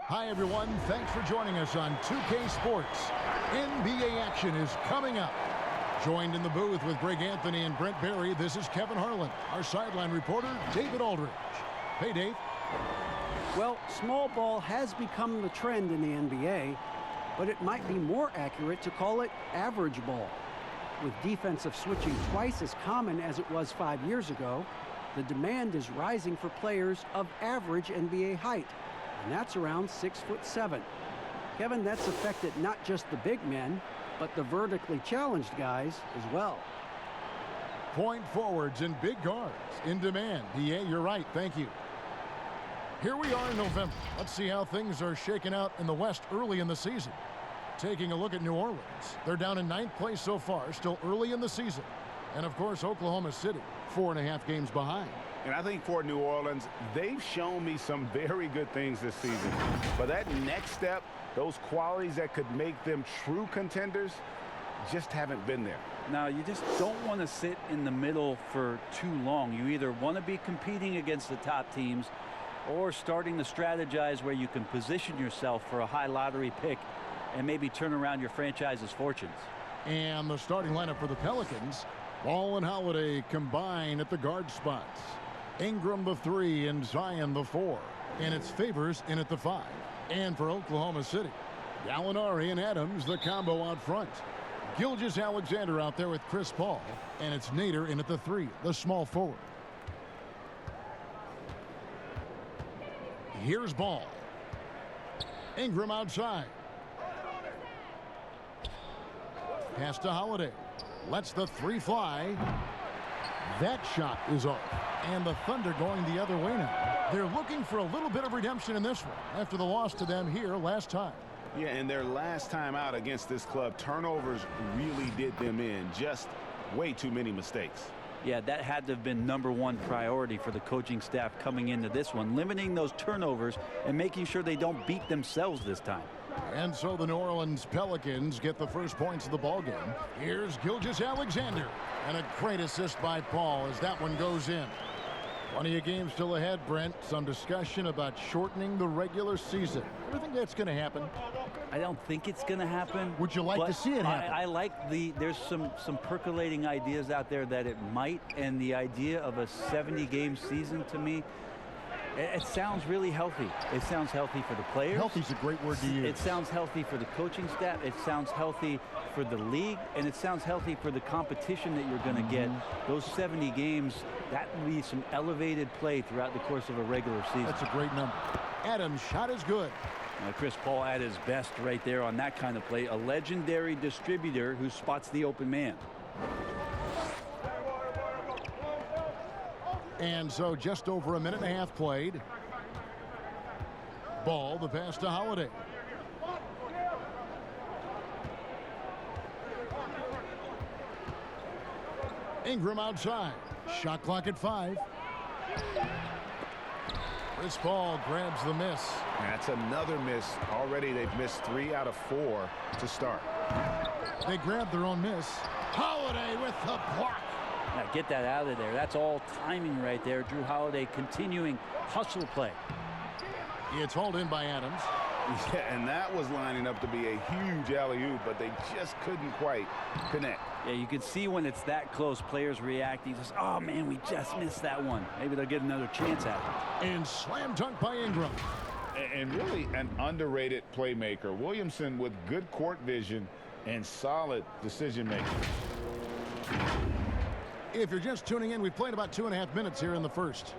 Hi, everyone. Thanks for joining us on 2K Sports. NBA action is coming up. Joined in the booth with Greg Anthony and Brent Barry, this is Kevin Harlan. Our sideline reporter, David Aldridge. Hey, Dave. Well, small ball has become the trend in the NBA, but it might be more accurate to call it average ball. With defensive switching twice as common as it was 5 years ago, the demand is rising for players of average NBA height, and that's around 6'7". Kevin, that's affected not just the big men, but the vertically challenged guys as well. Point forwards and big guards in demand. Yeah, you're right. Thank you. Here we are in November. Let's see how things are shaking out in the West early in the season. Taking a look at New Orleans. They're down in 9th place so far, still early in the season. And, of course, Oklahoma City, 4.5 games behind. And I think for New Orleans, they've shown me some very good things this season. But that next step, those qualities that could make them true contenders, just haven't been there. Now, you just don't want to sit in the middle for too long. You either want to be competing against the top teams or starting to strategize where you can position yourself for a high lottery pick and maybe turn around your franchise's fortunes. And the starting lineup for the Pelicans, Ball and Holiday combine at the guard spots. Ingram the 3 and Zion the 4. And it's Favors in at the 5. And for Oklahoma City, Gallinari and Adams, the combo out front. Gilgeous-Alexander out there with Chris Paul. And it's Nader in at the 3, the small forward. Here's Ball. Ingram outside. Pass to Holiday. Lets the 3 fly. That shot is off. And the Thunder going the other way now. They're looking for a little bit of redemption in this one after the loss to them here last time. Yeah, and their last time out against this club, turnovers really did them in. Just way too many mistakes. Yeah, that had to have been #1 priority for the coaching staff coming into this one, limiting those turnovers and making sure they don't beat themselves this time. And so the New Orleans Pelicans get the first points of the ballgame. Here's Gilgeous-Alexander. And a great assist by Paul as that one goes in. Plenty of games still ahead, Brent. Some discussion about shortening the regular season. You think that's going to happen? I don't think it's going to happen. Would you like to see it happen? I like there's some percolating ideas out there that it might, and the idea of a 70-game season to me, it sounds really healthy. It sounds healthy for the players. Healthy's a great word to use. It sounds healthy for the coaching staff. It sounds healthy for the league, and it sounds healthy for the competition that you're going to get. Those 70 games, that will be some elevated play throughout the course of a regular season. That's a great number. Adams' shot is good. Chris Paul at his best right there on that kind of play. A legendary distributor who spots the open man. And so just over a minute and a half played. Ball, the pass to Holiday. Ingram outside. Shot clock at 5. Chris Paul grabs the miss. That's another miss. Already they've missed 3 out of 4 to start. They grab their own miss. Holiday with the block. Now get that out of there. That's all timing right there. Drew Holiday continuing hustle play. It's hauled in by Adams. Yeah, and that was lining up to be a huge alley-oop, but they just couldn't quite connect. Yeah, you can see when it's that close, players reacting. Just, oh, man, we just missed that one. Maybe they'll get another chance at it. And slam dunk by Ingram. And really an underrated playmaker. Williamson with good court vision and solid decision-making. If you're just tuning in, we've played about 2.5 minutes here in the first.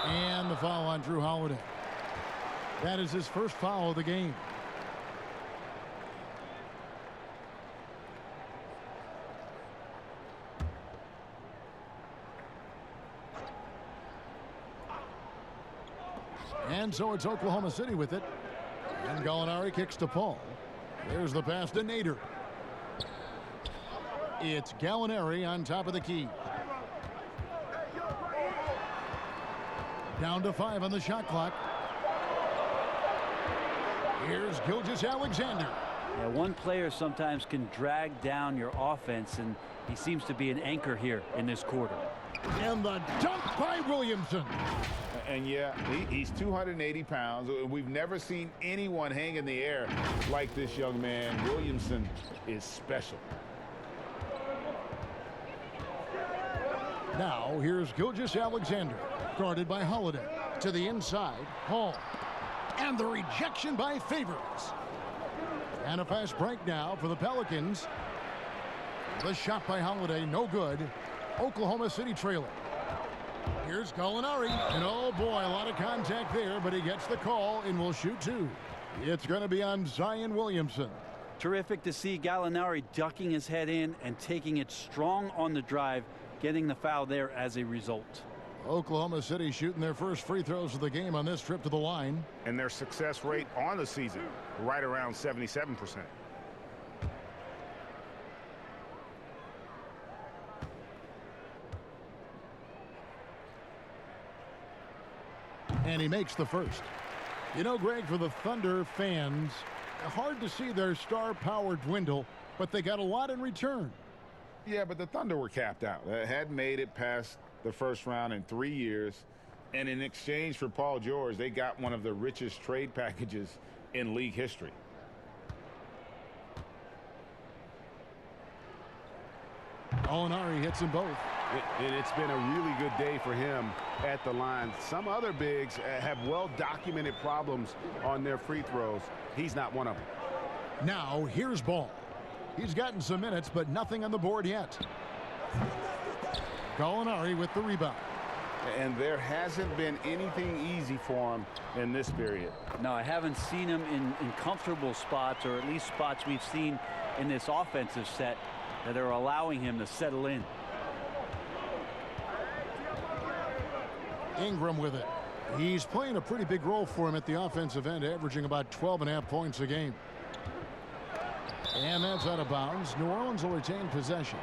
And the foul on Drew Holiday. That is his first foul of the game. And so it's Oklahoma City with it. And Gallinari kicks to Paul. There's the pass to Nader. It's Gallinari on top of the key. Down to 5 on the shot clock. Here's Gilgeous-Alexander. Yeah, one player sometimes can drag down your offense, and he seems to be an anchor here in this quarter. And the dunk by Williamson. And yeah, he's 280 pounds. We've never seen anyone hang in the air like this young man. Williamson is special. Now, here's Gilgeous-Alexander, guarded by Holiday. To the inside, Hall. And the rejection by Favors. And a fast break now for the Pelicans. The shot by Holiday, no good. Oklahoma City trailing. Here's Gallinari. And oh boy, a lot of contact there, but he gets the call and will shoot two. It's going to be on Zion Williamson. Terrific to see Gallinari ducking his head in and taking it strong on the drive, getting the foul there as a result. Oklahoma City shooting their first free throws of the game on this trip to the line. And their success rate on the season, right around 77%. And he makes the first. You know, Greg, for the Thunder fans, hard to see their star power dwindle, but they got a lot in return. Yeah, but the Thunder were capped out. They hadn't made it past the first round in 3 years. And in exchange for Paul George, they got one of the richest trade packages in league history. Gallinari hits them both. It's been a really good day for him at the line. Some other bigs have well-documented problems on their free throws. He's not one of them. Now, here's Ball. He's gotten some minutes, but nothing on the board yet. Gallinari with the rebound. And there hasn't been anything easy for him in this period. No, I haven't seen him in comfortable spots, or at least spots we've seen in this offensive set that are allowing him to settle in. Ingram with it. He's playing a pretty big role for him at the offensive end, averaging about 12.5 points a game. And that's out of bounds. New Orleans will retain possession.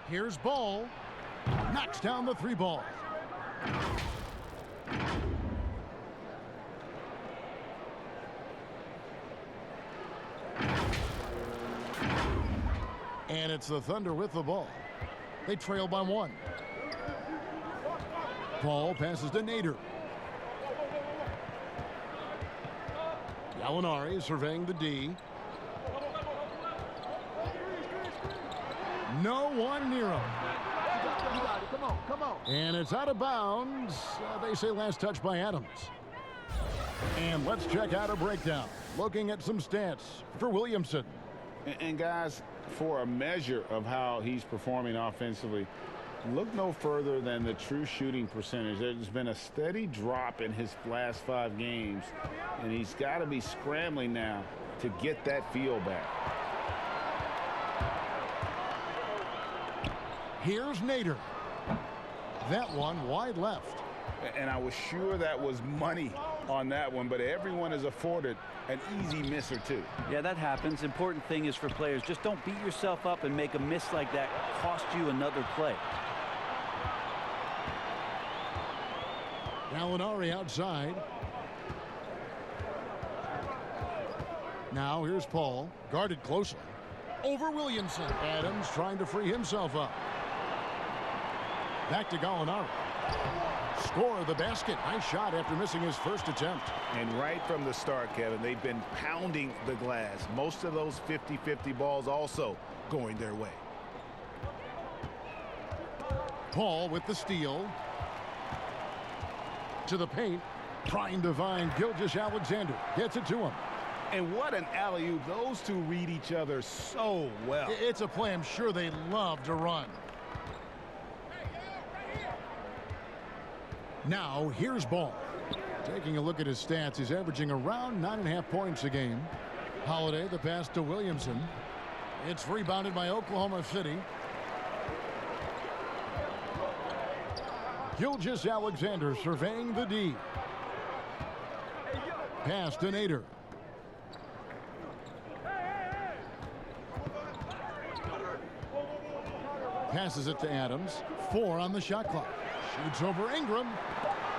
Here's Ball. Knocks down the three ball. And it's the Thunder with the ball. They trail by one. Ball passes to Nader. Gallinari surveying the D. No one near him. Come on. And it's out of bounds. They say last touch by Adams. And let's check out a breakdown. Looking at some stats for Williamson. And guys, for a measure of how he's performing offensively, look no further than the true shooting percentage. There's been a steady drop in his last 5 games, and he's got to be scrambling now to get that feel back. Here's Nader. That one wide left. And I was sure that was money on that one, but everyone is afforded an easy miss or two. Yeah, that happens. Important thing is for players, just don't beat yourself up and make a miss like that cost you another play. Gallinari outside. Now here's Paul, guarded closely. Over Williamson. Adams trying to free himself up. Back to Gallinari. Score the basket. Nice shot after missing his first attempt. And right from the start, Kevin, they've been pounding the glass. Most of those 50-50 balls also going their way. Paul with the steal. To the paint. Trying to find Gilgeous-Alexander. Gets it to him. And what an alley-oop. Those two read each other so well. It's a play I'm sure they love to run. Now, here's Ball. Taking a look at his stats, he's averaging around 9.5 points a game. Holiday, the pass to Williamson. It's rebounded by Oklahoma City. Gilgeous-Alexander surveying the D. Pass to Nader. Passes it to Adams. 4 on the shot clock. Shoots over Ingram.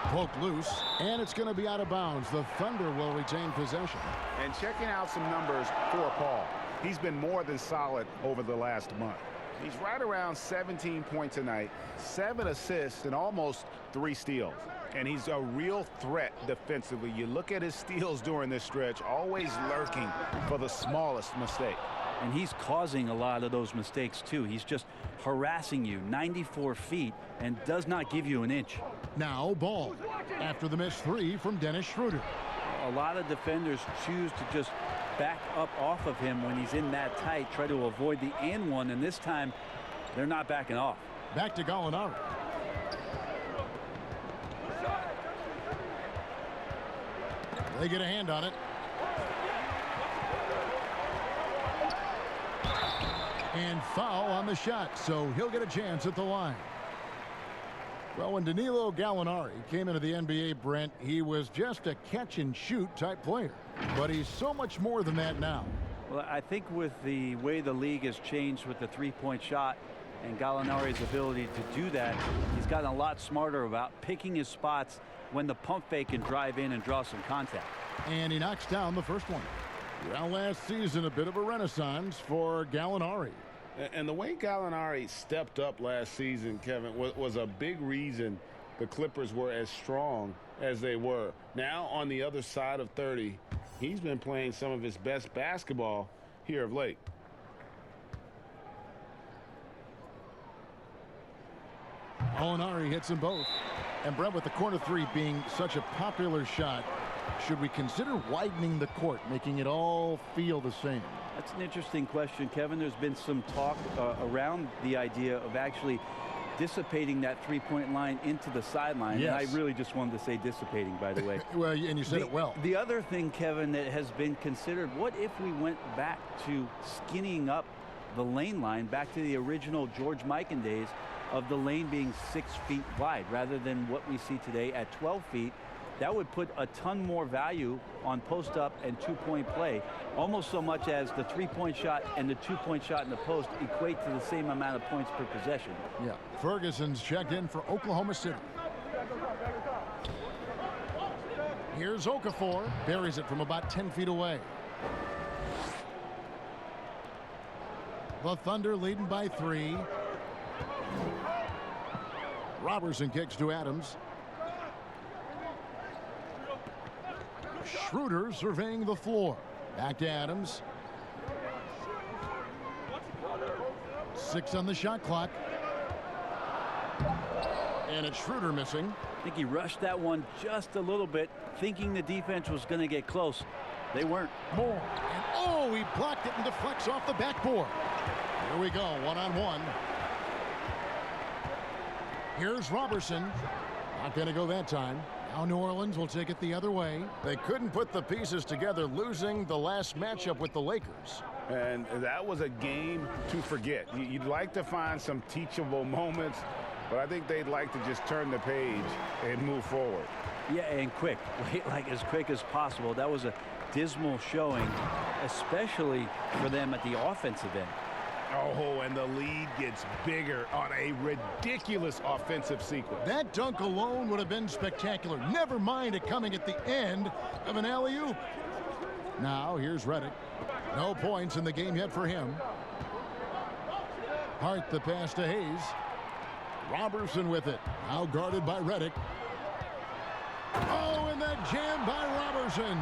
Poked loose, and it's going to be out of bounds. The Thunder will retain possession. And checking out some numbers for Paul. He's been more than solid over the last month. He's right around 17 points a night, 7 assists, and almost 3 steals. And he's a real threat defensively. You look at his steals during this stretch, always lurking for the smallest mistake. And he's causing a lot of those mistakes, too. He's just harassing you 94 feet and does not give you an inch. Now Ball after the missed 3 from Dennis Schroeder. A lot of defenders choose to just back up off of him when he's in that tight, try to avoid the and one, and this time they're not backing off. Back to Gallinari. They get a hand on it. And foul on the shot, so he'll get a chance at the line. Well, when Danilo Gallinari came into the NBA, Brent, he was just a catch-and-shoot type player. But he's so much more than that now. Well, I think with the way the league has changed with the three-point shot and Gallinari's ability to do that, he's gotten a lot smarter about picking his spots when the pump fake can drive in and draw some contact. And he knocks down the first one. Well, last season, a bit of a renaissance for Gallinari. And the way Gallinari stepped up last season, Kevin, was a big reason the Clippers were as strong as they were. Now, on the other side of 30, he's been playing some of his best basketball here of late. Gallinari hits them both. And Brent, with the corner 3 being such a popular shot, should we consider widening the court, making it all feel the same? That's an interesting question, Kevin. There's been some talk around the idea of actually dissipating that three-point line into the sideline. Yes. And I really just wanted to say dissipating, by the way. Well, and you said it well. The other thing, Kevin, that has been considered, what if we went back to skinnying up the lane line, back to the original George Mikan days of the lane being 6 feet wide rather than what we see today at 12 feet? That would put a ton more value on post-up and two-point play, almost so much as the three-point shot and the two-point shot in the post equate to the same amount of points per possession. Yeah. Ferguson's checked in for Oklahoma City. Here's Okafor. Buries it from about 10 feet away. The Thunder leading by 3. Robertson kicks to Adams. Schroeder surveying the floor. Back to Adams. 6 on the shot clock. And it's Schroeder missing. I think he rushed that one just a little bit, thinking the defense was going to get close. They weren't. More. And oh, he blocked it and deflects off the backboard. Here we go, one-on-one. Here's Robertson. Not going to go that time. Now New Orleans will take it the other way. They couldn't put the pieces together, losing the last matchup with the Lakers. And that was a game to forget. You'd like to find some teachable moments, but I think they'd like to just turn the page and move forward. Yeah, and quick, like as quick as possible. That was a dismal showing, especially for them at the offensive end. Oh, and the lead gets bigger on a ridiculous offensive sequence. That dunk alone would have been spectacular. Never mind it coming at the end of an alley-oop. Now, here's Redick. No points in the game yet for him. Hart the pass to Hayes. Robertson with it. Now guarded by Redick. Oh, and that jam by Robertson.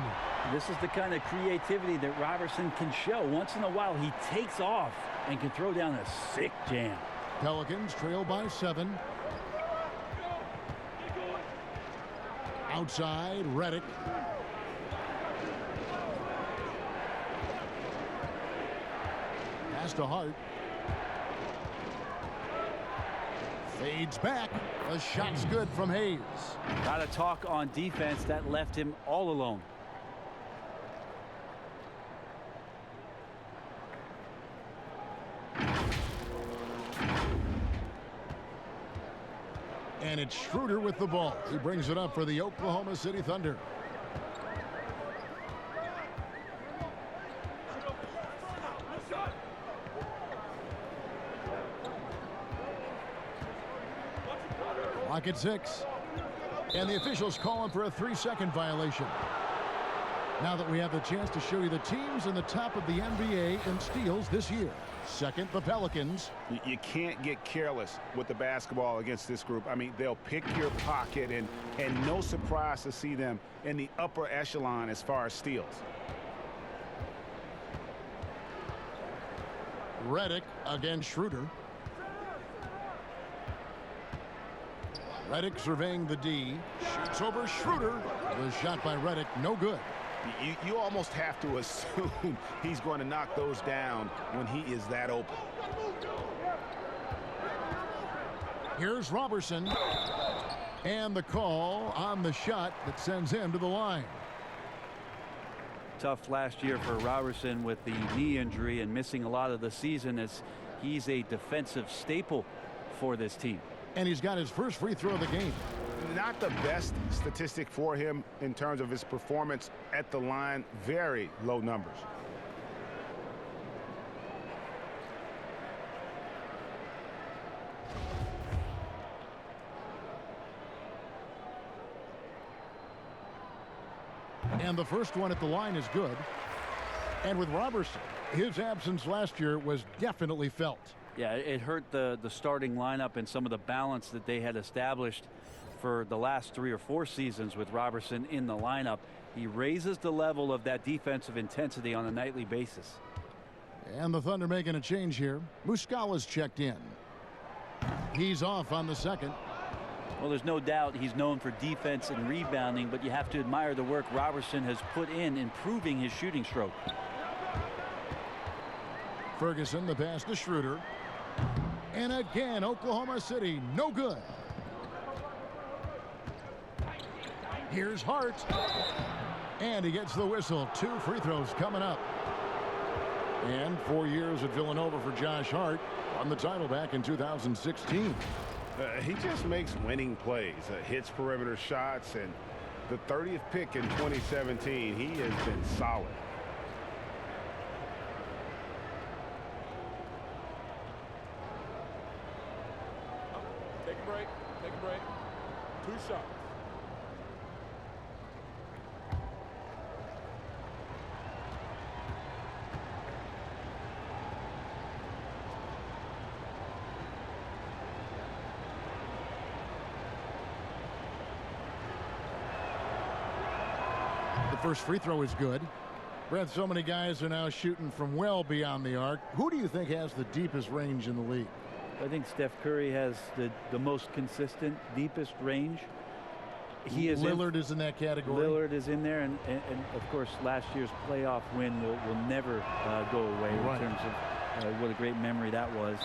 This is the kind of creativity that Robertson can show. Once in a while, he takes off and can throw down a sick jam. Pelicans trail by 7. Outside, Redick. Pass to Hart. Fades back. The shot's good from Hayes. Got to talk on defense. That left him all alone. And it's Schroeder with the ball. He brings it up for the Oklahoma City Thunder. Clock at 6. And the officials calling for a 3-second violation. Now that we have the chance to show you the teams in the top of the NBA in steals this year. Second, the Pelicans. You can't get careless with the basketball against this group. I mean, they'll pick your pocket, and no surprise to see them in the upper echelon as far as steals. Redick against Schroeder. Redick surveying the D. Shoots over Schroeder. The shot by Redick, no good. You almost have to assume he's going to knock those down when he is that open. Here's Robertson. And the call on the shot that sends him to the line. Tough last year for Robertson with the knee injury and missing a lot of the season, as he's a defensive staple for this team. And he's got his first free throw of the game. Not the best statistic for him in terms of his performance at the line. Very low numbers. And the first one at the line is good. And with Robertson, his absence last year was definitely felt. Yeah, it hurt the starting lineup and some of the balance that they had established for the last 3 or 4 seasons with Robertson in the lineup. He raises the level of that defensive intensity on a nightly basis. And the Thunder making a change here. Muscala's checked in. He's off on the second. Well, there's no doubt he's known for defense and rebounding, but you have to admire the work Robertson has put in improving his shooting stroke. Ferguson, the pass to Schroeder. And again, Oklahoma City, no good. Here's Hart. And he gets the whistle. 2 free throws coming up. And 4 years at Villanova for Josh Hart. Won the title back in 2016. He just makes winning plays, hits perimeter shots, and the 30th pick in 2017, he has been solid. Take a break. Take a break. 2 shots. The first free throw is good. Brett, so many guys are now shooting from well beyond the arc. Who do you think has the deepest range in the league? I think Steph Curry has the most consistent, deepest range. Lillard is in that category. Lillard is in there, and of course last year's playoff win will never go away in terms of what a great memory that was.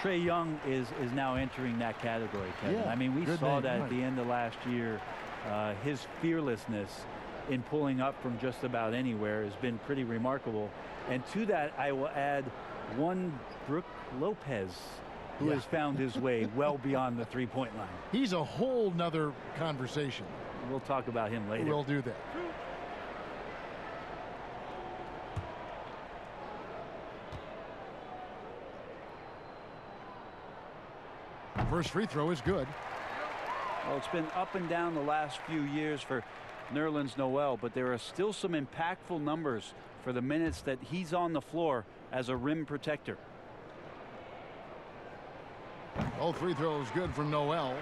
Trae Young is now entering that category, Kevin. Yeah, I mean, we saw name, that at the end of last year. His fearlessness in pulling up from just about anywhere has been pretty remarkable. And to that, I will add one Brook Lopez, who has found his way well beyond the three-point line. He's a whole nother conversation. We'll talk about him later. We'll do that. First free throw is good. Well, it's been up and down the last few years for Nerlens Noel, but there are still some impactful numbers for the minutes that he's on the floor as a rim protector. All free throws good from Noel.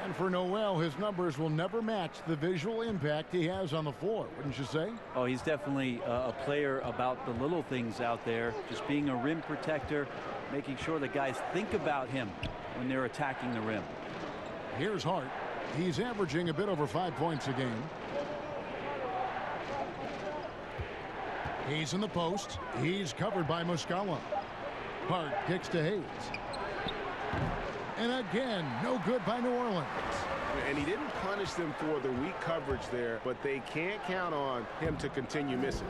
And for Noel, his numbers will never match the visual impact he has on the floor, wouldn't you say? Oh, he's definitely a player about the little things out there, just being a rim protector, making sure that guys think about him when they're attacking the rim. Here's Hart. He's averaging a bit over 5 points a game. He's in the post. He's covered by Muscala. Hart kicks to Hayes. And again, no good by New Orleans. And he didn't punish them for the weak coverage there, but they can't count on him to continue missing.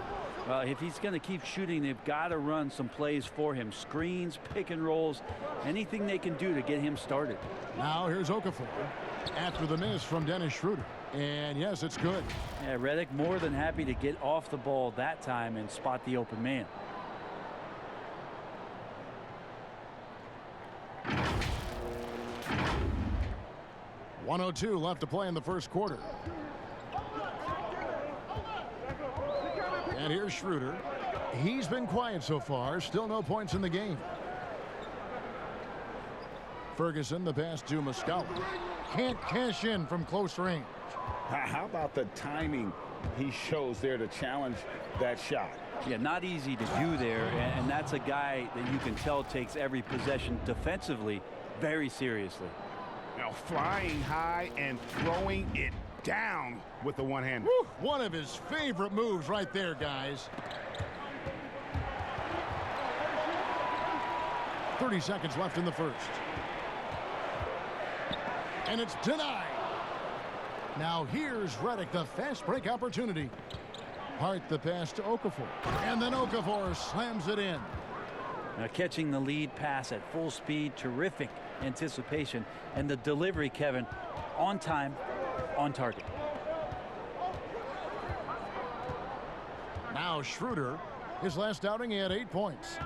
If he's going to keep shooting, they've got to run some plays for him. Screens, pick and rolls, anything they can do to get him started. Now here's Okafor after the miss from Dennis Schroeder. And yes, it's good. Yeah, Redick more than happy to get off the ball that time and spot the open man. 1:02 left to play in the first quarter. And here's Schroeder. He's been quiet so far. Still no points in the game. Ferguson, the pass to Muscala. Can't cash in from close range. How about the timing he shows there to challenge that shot? Yeah, not easy to do there, and that's a guy that you can tell takes every possession defensively very seriously. Now flying high and throwing it down with the one hand. One of his favorite moves right there, guys. 30 seconds left in the first. And it's denied. Now here's Redick, the fast break opportunity. Hart the pass to Okafor. And then Okafor slams it in. Now catching the lead pass at full speed, terrific anticipation. And the delivery, Kevin, on time, on target. Now Schroeder, his last outing, he had 8 points.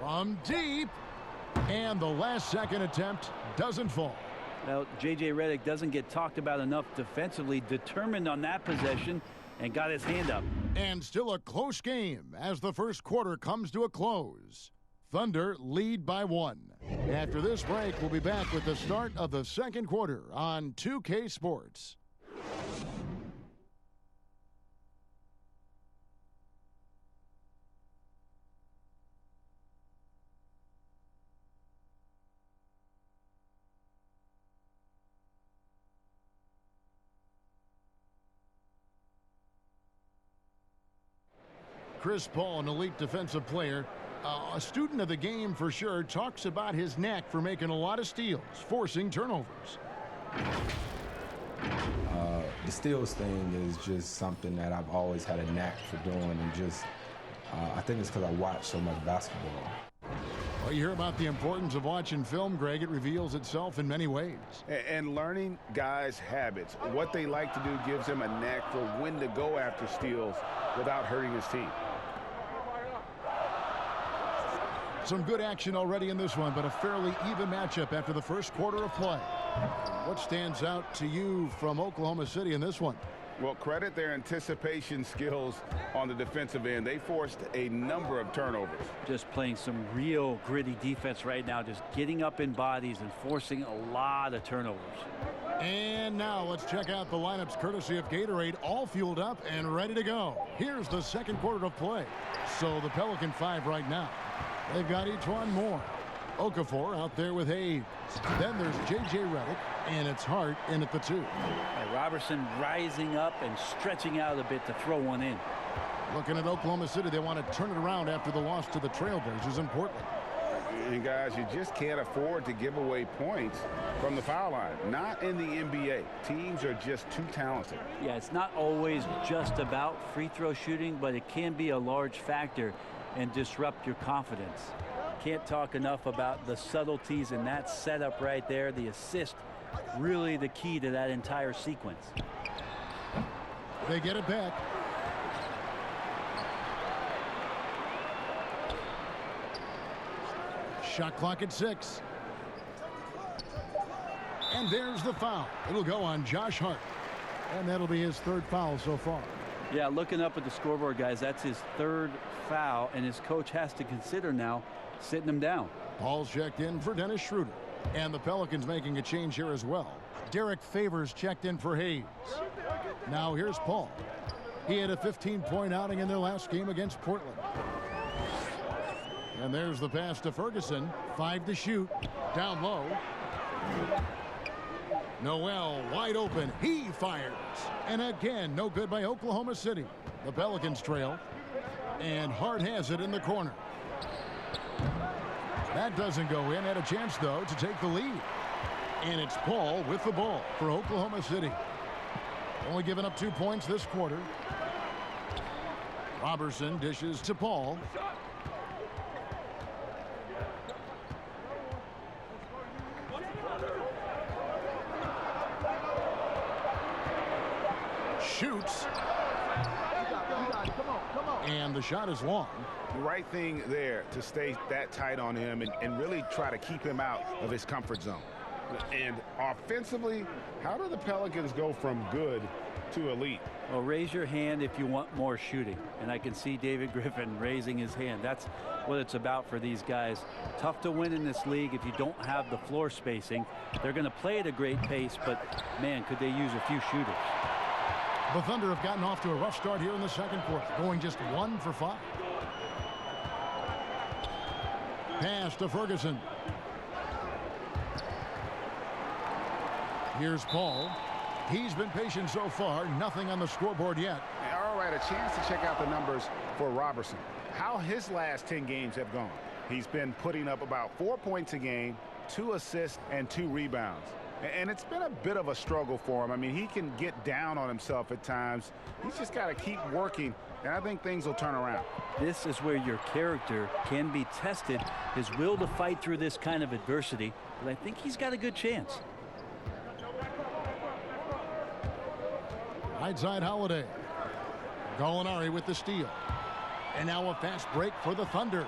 From deep. And the last second attempt doesn't fall. Well, J.J. Redick doesn't get talked about enough defensively, determined on that possession and got his hand up. And still a close game as the first quarter comes to a close. Thunder lead by 1. After this break, we'll be back with the start of the second quarter on 2K Sports. Chris Paul, an elite defensive player, a student of the game for sure, talks about his knack for making a lot of steals, forcing turnovers. The steals thing is just something that I've always had a knack for doing, and just I think it's because I watch so much basketball. Well, you hear about the importance of watching film, Greg. It reveals itself in many ways. And learning guys' habits, what they like to do, gives them a knack for when to go after steals without hurting his team. Some good action already in this one, but a fairly even matchup after the first quarter of play. What stands out to you from Oklahoma City in this one? Well, credit their anticipation skills on the defensive end. They forced a number of turnovers. Just playing some real gritty defense right now, just getting up in bodies and forcing a lot of turnovers. And now let's check out the lineups courtesy of Gatorade, all fueled up and ready to go. Here's the second quarter of play. So the Pelican 5 right now. They've got each one more. Okafor out there with Hayes. Then there's J.J. Redick, and it's Hart in at the 2. Robertson rising up and stretching out a bit to throw one in. Looking at Oklahoma City, they want to turn it around after the loss to the Trailblazers in Portland. And guys, you just can't afford to give away points from the foul line. Not in the NBA. Teams are just too talented. Yeah, it's not always just about free throw shooting, but it can be a large factor and disrupt your confidence. Can't talk enough about the subtleties in that setup right there. The assist, really the key to that entire sequence. They get it back. Shot clock at 6. And there's the foul. It'll go on Josh Hart. And that'll be his 3rd foul so far. Yeah, looking up at the scoreboard, guys, that's his 3rd foul, and his coach has to consider now sitting him down. Paul's checked in for Dennis Schroeder. And the Pelicans making a change here as well. Derek Favors checked in for Hayes. Now here's Paul. He had a 15-point outing in their last game against Portland. And there's the pass to Ferguson. 5 to shoot. Down low. Noel wide open. He fires. And again, no good by Oklahoma City. The Pelicans trail. And Hart has it in the corner. That doesn't go in. Had a chance, though, to take the lead. And it's Paul with the ball for Oklahoma City. Only giving up 2 points this quarter. Robertson dishes to Paul. Shoots. And the shot is long. The right thing there to stay that tight on him and really try to keep him out of his comfort zone. And offensively, how do the Pelicans go from good to elite? Well, raise your hand if you want more shooting. And I can see David Griffin raising his hand. That's what it's about for these guys. Tough to win in this league if you don't have the floor spacing. They're going to play at a great pace, but man, could they use a few shooters. The Thunder have gotten off to a rough start here in the second quarter, going just 1 for 5. Pass to Ferguson. Here's Paul. He's been patient so far. Nothing on the scoreboard yet. All right, a chance to check out the numbers for Robertson. How his last 10 games have gone. He's been putting up about 4 points a game, 2 assists, and 2 rebounds. And it's been a bit of a struggle for him. I mean, he can get down on himself at times. He's just got to keep working, and I think things will turn around. This is where your character can be tested, his will to fight through this kind of adversity. But I think he's got a good chance. Right side Holiday. Gallinari with the steal. And now a fast break for the Thunder.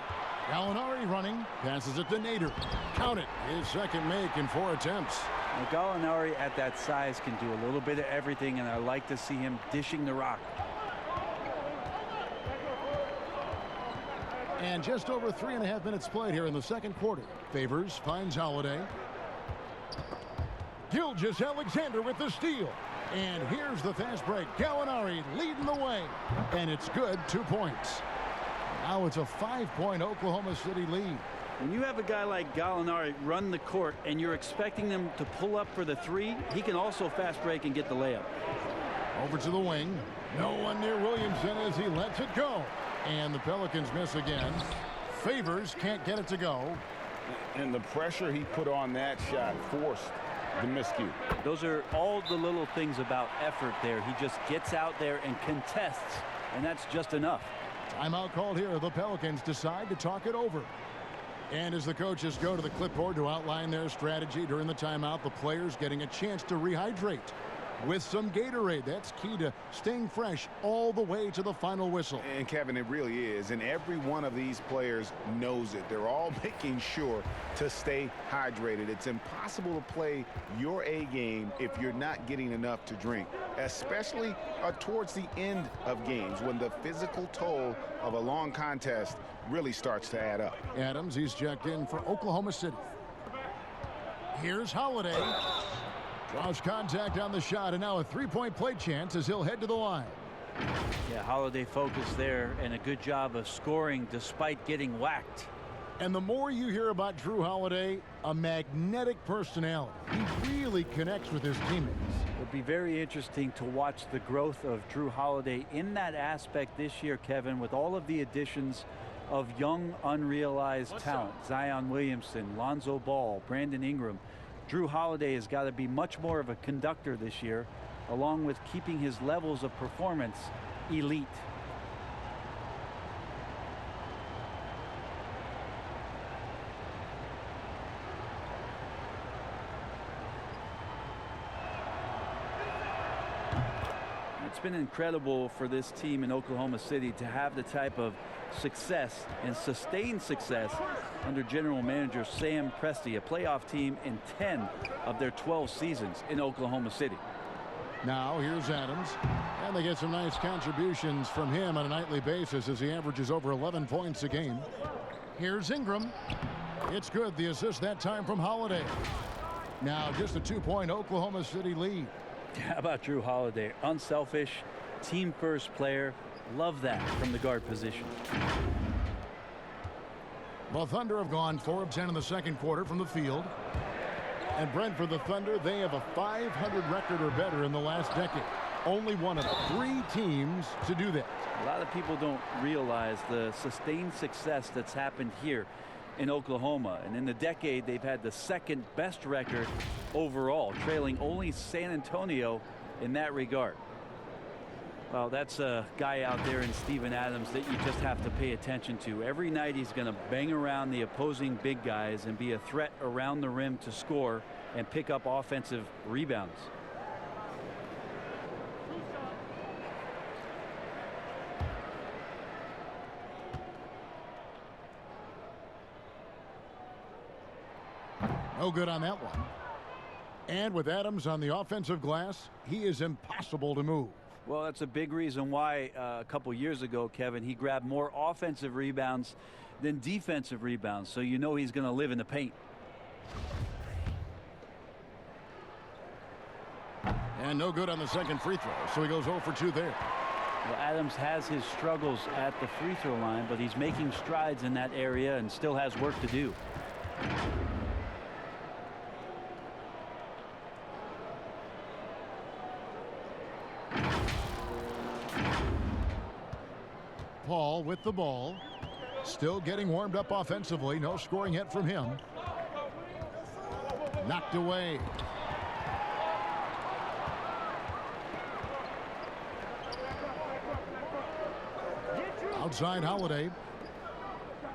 Gallinari running. Passes it to Nader. Count it. His second make in 4 attempts. Now, Gallinari at that size can do a little bit of everything, and I like to see him dishing the rock. And just over 3.5 minutes played here in the second quarter. Favors finds Holiday. Gilgeous-Alexander with the steal. And here's the fast break. Gallinari leading the way. And it's good. 2 points. Now it's a 5-point Oklahoma City lead. When you have a guy like Gallinari run the court and you're expecting them to pull up for the 3, he can also fast break and get the layup. Over to the wing. No one near Williamson as he lets it go. And the Pelicans miss again. Favors can't get it to go. And the pressure he put on that shot forced the miscue. Those are all the little things about effort there. He just gets out there and contests, and that's just enough. Timeout called here. The Pelicans decide to talk it over. And as the coaches go to the clipboard to outline their strategy during the timeout, the players getting a chance to rehydrate with some Gatorade. That's key to staying fresh all the way to the final whistle. And Kevin, it really is. And every one of these players knows it. They're all making sure to stay hydrated. It's impossible to play your A game if you're not getting enough to drink, especially towards the end of games when the physical toll of a long contest really starts to add up. Adams, he's checked in for Oklahoma City. Here's Holiday. Draws contact on the shot, and now a 3-point play chance as he'll head to the line. Yeah, Holiday focused there, and a good job of scoring despite getting whacked. And the more you hear about Drew Holiday, a magnetic personality. He really connects with his teammates. It'll be very interesting to watch the growth of Drew Holiday in that aspect this year, Kevin, with all of the additions of young, unrealized talent. Zion Williamson, Lonzo Ball, Brandon Ingram. Drew Holiday has got to be much more of a conductor this year, along with keeping his levels of performance elite. It's been incredible for this team in Oklahoma City to have the type of success and sustained success under general manager Sam Presti, a playoff team in 10 of their 12 seasons in Oklahoma City. Now here's Adams, and they get some nice contributions from him on a nightly basis as he averages over 11 points a game. Here's Ingram. It's good. The assist that time from Holiday. Now just a 2-point Oklahoma City lead. How about Drew Holiday? Unselfish, team first player. Love that from the guard position. The Thunder have gone 4 of 10 in the second quarter from the field. And Brent, for the Thunder, they have a 500 record or better in the last decade. Only one of 3 teams to do that. A lot of people don't realize the sustained success that's happened here in Oklahoma. And in the decade, they've had the second best record overall, trailing only San Antonio in that regard. Well, that's a guy out there in Steven Adams that you just have to pay attention to. Every night he's going to bang around the opposing big guys and be a threat around the rim to score and pick up offensive rebounds. No good on that one. And with Adams on the offensive glass, he is impossible to move. Well, that's a big reason why a couple years ago, Kevin, he grabbed more offensive rebounds than defensive rebounds. So you know he's going to live in the paint. And no good on the second free throw, so he goes 0 for 2 there. Well, Adams has his struggles at the free throw line, but he's making strides in that area and still has work to do. Paul with the ball. Still getting warmed up offensively. No scoring yet from him. Knocked away. Outside Holiday.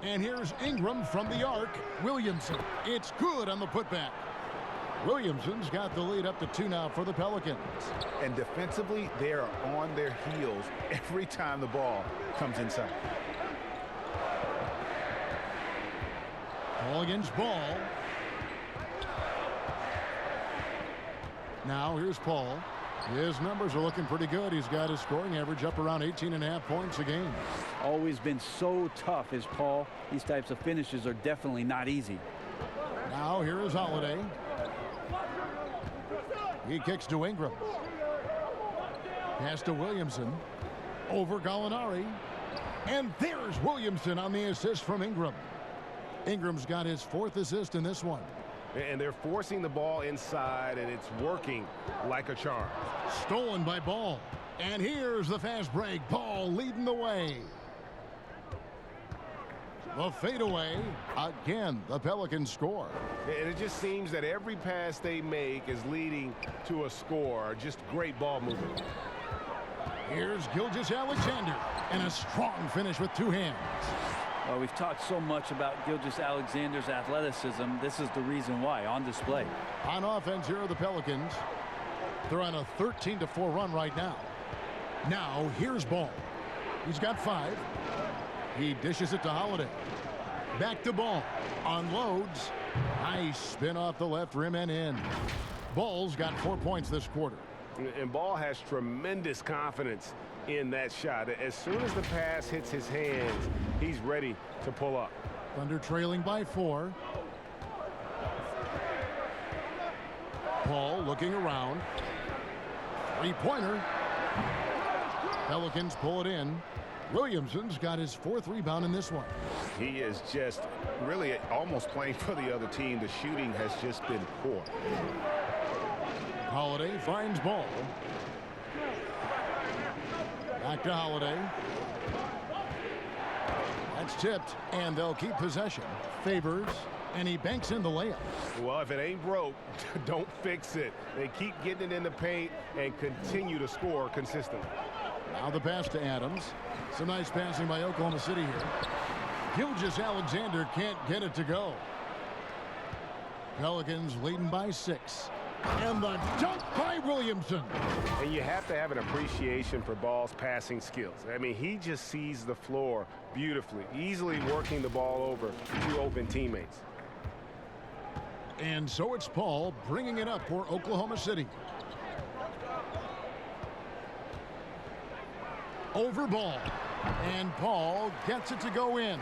And here's Ingram from the arc. Williamson. It's good on the putback. Williamson's got the lead up to 2 now for the Pelicans. And defensively, they are on their heels every time the ball comes inside. Ball against ball. Now here's Paul. His numbers are looking pretty good. He's got his scoring average up around 18.5 points a game. Always been so tough is Paul. These types of finishes are definitely not easy. Now here is Holiday. He kicks to Ingram. Pass to Williamson. Over Gallinari. And there's Williamson on the assist from Ingram. Ingram's got his 4th assist in this one. And they're forcing the ball inside, and it's working like a charm. Stolen by Ball. And here's the fast break. Ball leading the way. The fadeaway. Again, the Pelicans score. And it just seems that every pass they make is leading to a score. Just great ball movement. Here's Gilgeous-Alexander. And a strong finish with 2 hands. Well, we've talked so much about Gilgeous-Alexander's athleticism. This is the reason why, on display. On offense, here are the Pelicans. They're on a 13-4 run right now. Now, here's Ball. He's got 5. He dishes it to Holiday. Back to Ball. Unloads. Nice spin off the left rim and in. Ball's got 4 points this quarter. And Ball has tremendous confidence in that shot. As soon as the pass hits his hands, he's ready to pull up. Thunder trailing by 4. Paul looking around. 3-pointer. Pelicans pull it in. Williamson's got his 4th rebound in this one. He is just really almost playing for the other team. The shooting has just been poor. Holiday finds Ball. Back to Holiday. That's tipped, and they'll keep possession. Favors, and he banks in the layup. Well, if it ain't broke, don't fix it. They keep getting it in the paint and continue to score consistently. Now the pass to Adams. Some nice passing by Oklahoma City here. Gilgeous-Alexander can't get it to go. Pelicans leading by 6. And the dunk by Williamson. And you have to have an appreciation for Ball's passing skills. I mean, he just sees the floor beautifully, easily working the ball over to open teammates. And so it's Paul bringing it up for Oklahoma City. Over Ball. And Paul gets it to go in.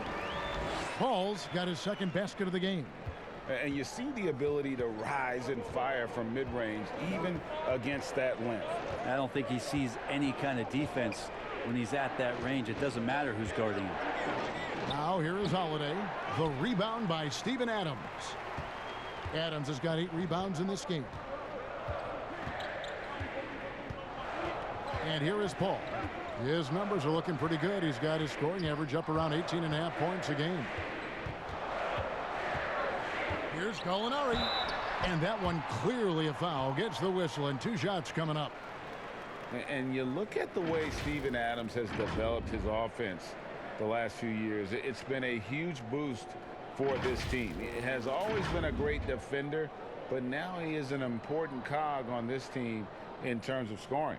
Paul's got his 2nd basket of the game. And you see the ability to rise and fire from mid-range, even against that length. I don't think he sees any kind of defense when he's at that range. It doesn't matter who's guarding him. Now here is Holiday. The rebound by Steven Adams. Adams has got 8 rebounds in this game. And here is Paul. His numbers are looking pretty good. He's got his scoring average up around 18.5 points a game. Here's Gallinari. And that one clearly a foul. Gets the whistle, and 2 shots coming up. And you look at the way Steven Adams has developed his offense the last few years. It's been a huge boost for this team. He has always been a great defender, but now he is an important cog on this team in terms of scoring.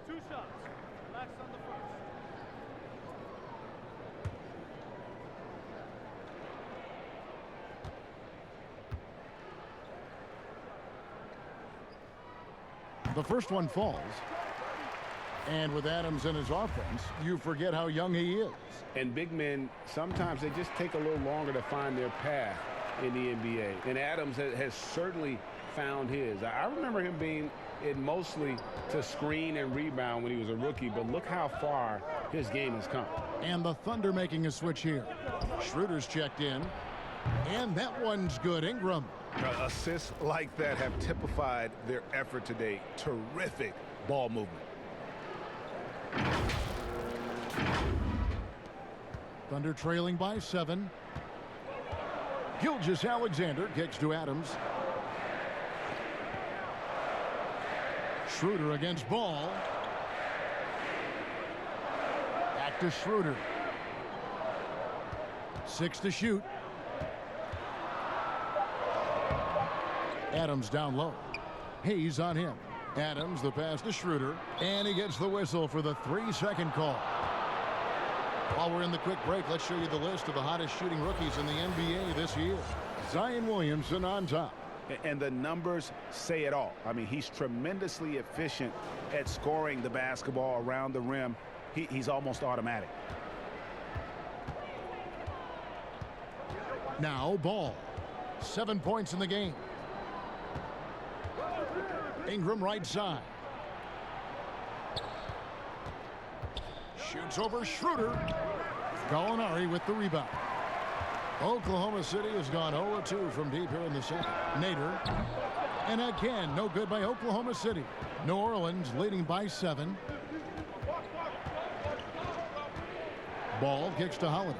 2 shots. Relax on the first. The first one falls. And with Adams in his offense, you forget how young he is. And big men, sometimes they just take a little longer to find their path in the NBA. And Adams has certainly found his. I remember him being in mostly to screen and rebound when he was a rookie, but look how far his game has come. And the Thunder making a switch here. Schroeder's checked in. And that one's good. Ingram. Assists like that have typified their effort today. Terrific ball movement. Thunder trailing by 7. Gilgeous-Alexander kicks to Adams. Schroeder against Ball. Back to Schroeder. 6 to shoot. Adams down low. Hayes on him. Adams, the pass to Schroeder. And he gets the whistle for the 3-second call. While we're in the quick break, let's show you the list of the hottest shooting rookies in the NBA this year. Zion Williamson on top. And the numbers say it all. I mean, he's tremendously efficient at scoring the basketball around the rim. He's almost automatic. Now Ball. 7 points in the game. Ingram right side. Shoots over Schroeder. Gallinari with the rebound. Oklahoma City has gone 0-2 from deep here in the second. Nader. And again, no good by Oklahoma City. New Orleans leading by 7. Ball kicks to Holiday.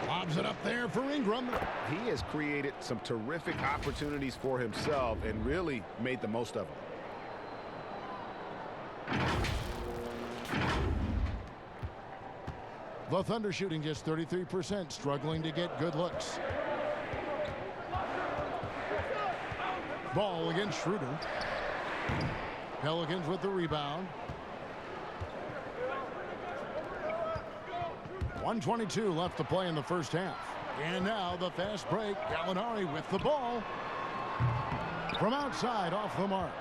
Lobs it up there for Ingram. He has created some terrific opportunities for himself and really made the most of them. The Thunder shooting just 33%, struggling to get good looks. Ball against Schroeder. Pelicans with the rebound. 1:22 left to play in the first half. And now the fast break. Gallinari with the ball. From outside, off the mark.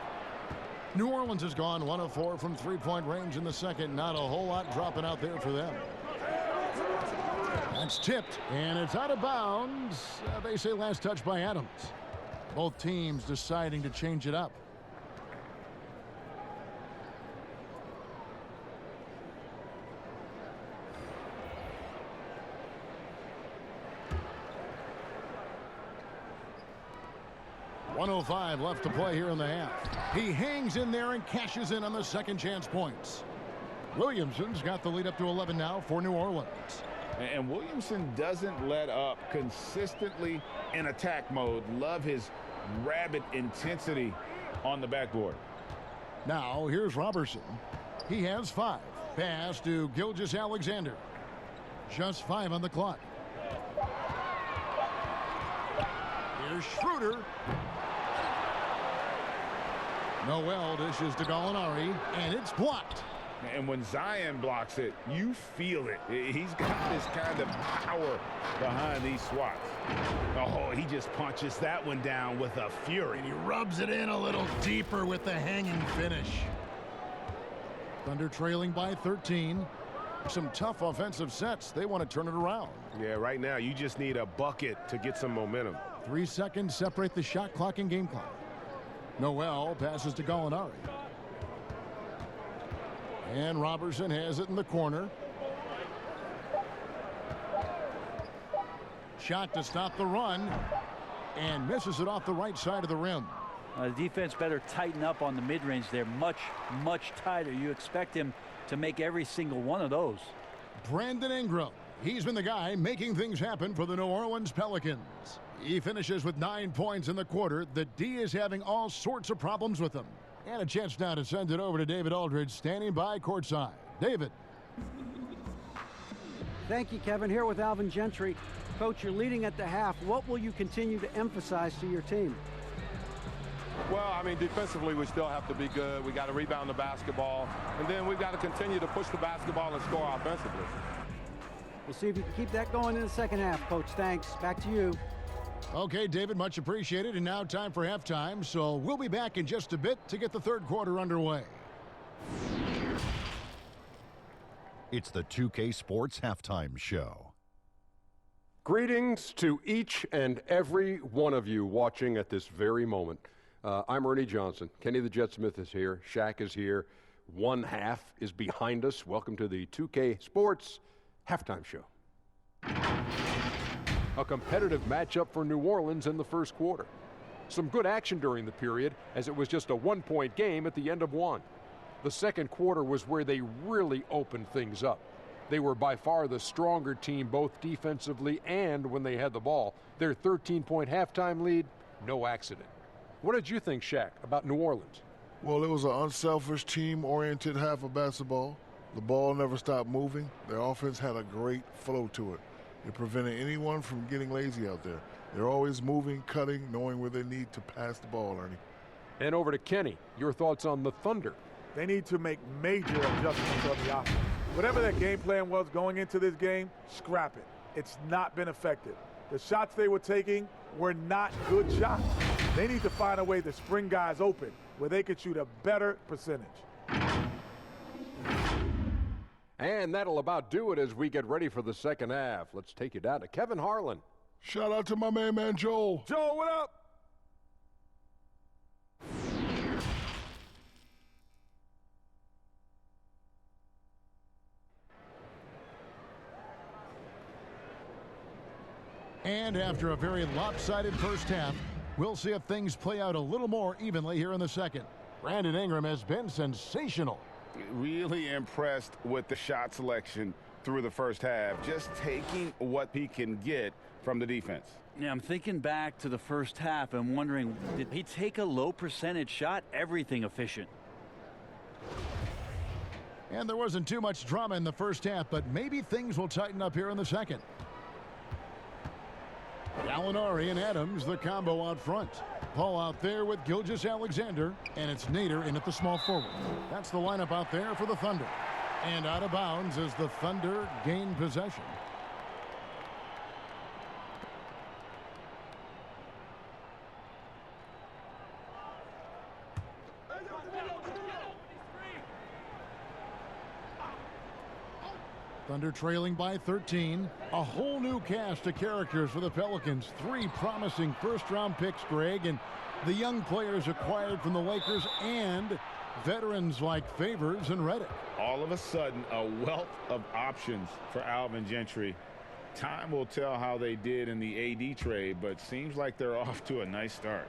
New Orleans has gone 1 of 4 from three-point range in the second. Not a whole lot dropping out there for them. That's tipped, and it's out of bounds. They say last touch by Adams. Both teams deciding to change it up. .105 left to play here in the half. He hangs in there and cashes in on the second chance points. Williamson's got the lead up to 11 now for New Orleans. And Williamson doesn't let up, consistently in attack mode. Love his rabid intensity on the backboard. Now here's Robertson. He has 5. Pass to Gilgeous-Alexander. Just 5 on the clock. Here's Schroeder. Noel dishes to Gallinari, and it's blocked. And when Zion blocks it, you feel it. He's got this kind of power behind these swats. Oh, he just punches that one down with a fury. And he rubs it in a little deeper with the hanging finish. Thunder trailing by 13. Some tough offensive sets. They want to turn it around. Yeah, right now you just need a bucket to get some momentum. 3 seconds separate the shot clock and game clock. Noel passes to Gallinari. And Robertson has it in the corner. Shot to stop the run. And misses it off the right side of the rim. The defense better tighten up on the mid-range there. Much, much tighter. You expect him to make every single one of those. Brandon Ingram. He's been the guy making things happen for the New Orleans Pelicans. He finishes with 9 points in the quarter. The D is having all sorts of problems with him. And a chance now to send it over to David Aldridge, standing by courtside. David. Thank you, Kevin. Here with Alvin Gentry. Coach, you're leading at the half. What will you continue to emphasize to your team? Well, I mean, defensively, we still have to be good. We got to rebound the basketball. And then we've got to continue to push the basketball and score offensively. We'll see if you can keep that going in the second half, Coach. Thanks. Back to you. Okay, David, much appreciated. And now time for halftime. So we'll be back in just a bit to get the third quarter underway. It's the 2K Sports Halftime Show. Greetings to each and every one of you watching at this very moment. I'm Ernie Johnson. Kenny the Jet Smith is here. Shaq is here. One half is behind us. Welcome to the 2K Sports Halftime Show. A competitive matchup for New Orleans in the first quarter. Some good action during the period, as it was just a one-point game at the end of one. The second quarter was where they really opened things up. They were by far the stronger team, both defensively and when they had the ball. Their 13-point halftime lead, no accident. What did you think, Shaq, about New Orleans? Well, it was an unselfish, team-oriented half of basketball. The ball never stopped moving. Their offense had a great flow to it. It prevented anyone from getting lazy out there. They're always moving, cutting, knowing where they need to pass the ball, Ernie. And over to Kenny. Your thoughts on the Thunder? They need to make major adjustments on the offense. Whatever their game plan was going into this game, scrap it. It's not been effective. The shots they were taking were not good shots. They need to find a way to spring guys open where they could shoot a better percentage. And that'll about do it as we get ready for the second half. Let's take you down to Kevin Harlan. Shout out to my main man, Joel. Joel, what up? And after a very lopsided first half, we'll see if things play out a little more evenly here in the second. Brandon Ingram has been sensational. Really impressed with the shot selection through the first half, just taking what he can get from the defense. Yeah, I'm thinking back to the first half and wondering, did he take a low percentage shot? Everything efficient. And there wasn't too much drama in the first half, but maybe things will tighten up here in the second. Gallinari and Adams, the combo out front. Paul out there with Gilgeous-Alexander, and it's Nader in at the small forward. That's the lineup out there for the Thunder. And out of bounds as the Thunder gain possession. Thunder trailing by 13. A whole new cast of characters for the Pelicans. 3 promising first-round picks, Greg, and the young players acquired from the Lakers and veterans like Favors and Redick. All of a sudden, a wealth of options for Alvin Gentry. Time will tell how they did in the AD trade, but seems like they're off to a nice start.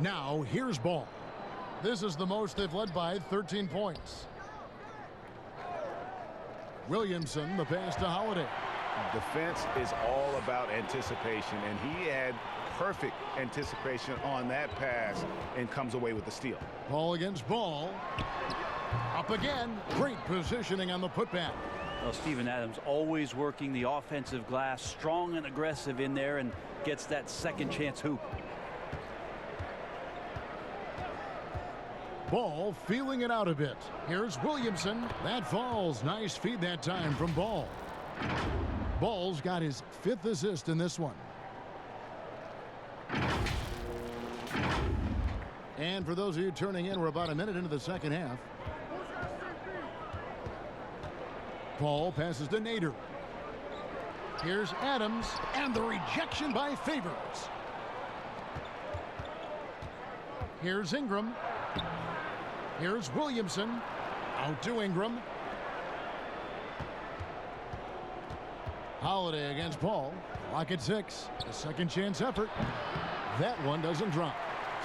Now, here's Ball. This is the most they've led by 13 points. Williamson, the pass to Holiday. Defense is all about anticipation, and he had perfect anticipation on that pass and comes away with the steal. Ball against Ball. Up again. Great positioning on the putback. Well, Steven Adams always working the offensive glass, strong and aggressive in there, and gets that second chance hoop. Ball feeling it out a bit. Here's Williamson. That falls. Nice feed that time from Ball. Ball's got his 5th assist in this one. And for those of you turning in, we're about a minute into the second half. Ball passes to Nader. Here's Adams, and the rejection by Favors. Here's Ingram. Here's Williamson. Out to Ingram. Holiday against Paul. Clock at 6. A second chance effort. That one doesn't drop.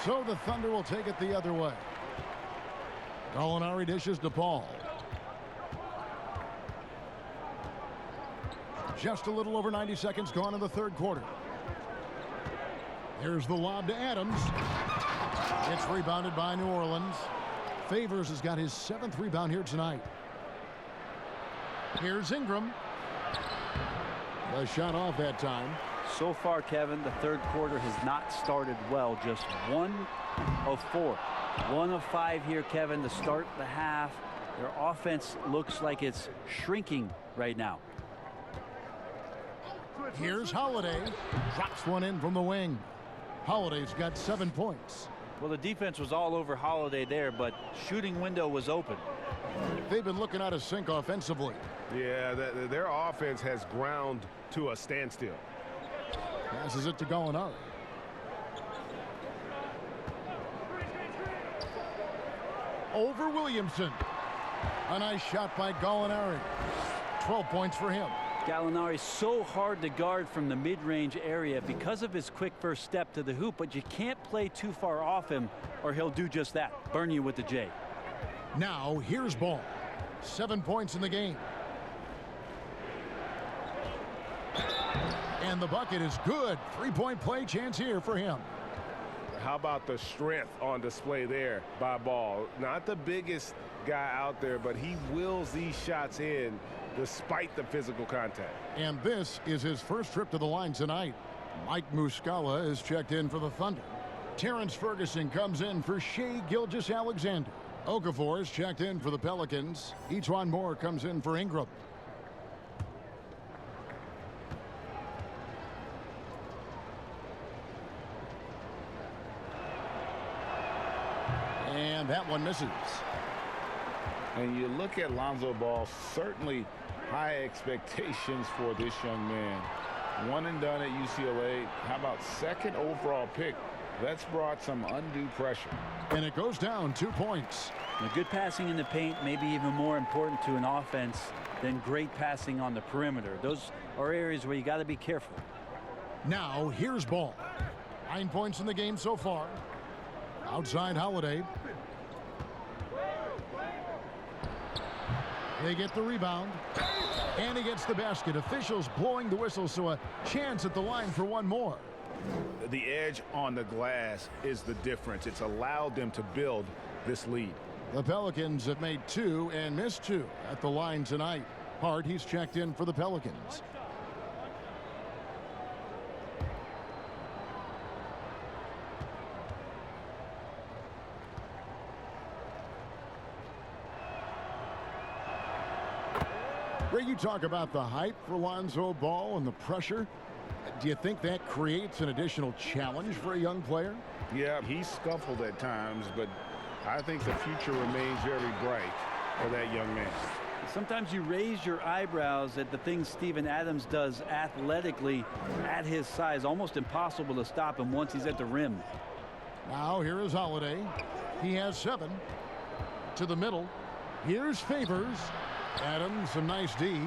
So the Thunder will take it the other way. Gallinari dishes to Paul. Just a little over 90 seconds gone in the third quarter. Here's the lob to Adams. It's rebounded by New Orleans. Favors has got his 7th rebound here tonight. Here's Ingram. The shot off that time. So far, Kevin, the third quarter has not started well. Just 1 of 4. 1 of 5 here, Kevin, to start the half. Their offense looks like it's shrinking right now. Here's Holiday. Drops one in from the wing. Holiday's got 7 points. Well, the defense was all over Holiday there, but shooting window was open. They've been looking out of sync offensively. Yeah, their offense has ground to a standstill. Passes it to Gallinari. Over Williamson. A nice shot by Gallinari. 12 points for him. Gallinari so hard to guard from the mid-range area because of his quick first step to the hoop, but you can't play too far off him or he'll do just that, burn you with the J. Now here's Ball. 7 points in the game. And the bucket is good. 3-point play chance here for him. How about the strength on display there by Ball? Not the biggest guy out there, but he wills these shots in despite the physical contact. And this is his first trip to the line tonight. Mike Muscala is checked in for the Thunder. Terrence Ferguson comes in for Shai Gilgeous-Alexander. Okafor is checked in for the Pelicans. Etuan Moore comes in for Ingram. And that one misses. And you look at Lonzo Ball, certainly high expectations for this young man. One and done at UCLA. How about second overall pick? That's brought some undue pressure. And it goes down 2 points. Now, good passing in the paint may be even more important to an offense than great passing on the perimeter. Those are areas where you got to be careful. Now here's Ball. 9 points in the game so far. Outside Holiday. They get the rebound. And he gets the basket. Officials blowing the whistle, so a chance at the line for one more. The edge on the glass is the difference. It's allowed them to build this lead. The Pelicans have made 2 and missed 2 at the line tonight. Hart, he's checked in for the Pelicans. Ray, you talk about the hype for Lonzo Ball and the pressure. Do you think that creates an additional challenge for a young player? Yeah, he's scuffled at times, but I think the future remains very bright for that young man. Sometimes you raise your eyebrows at the things Steven Adams does athletically at his size. Almost impossible to stop him once he's at the rim. Now here is Holiday. He has 7. To the middle. Here's Favors. Adams, some nice D.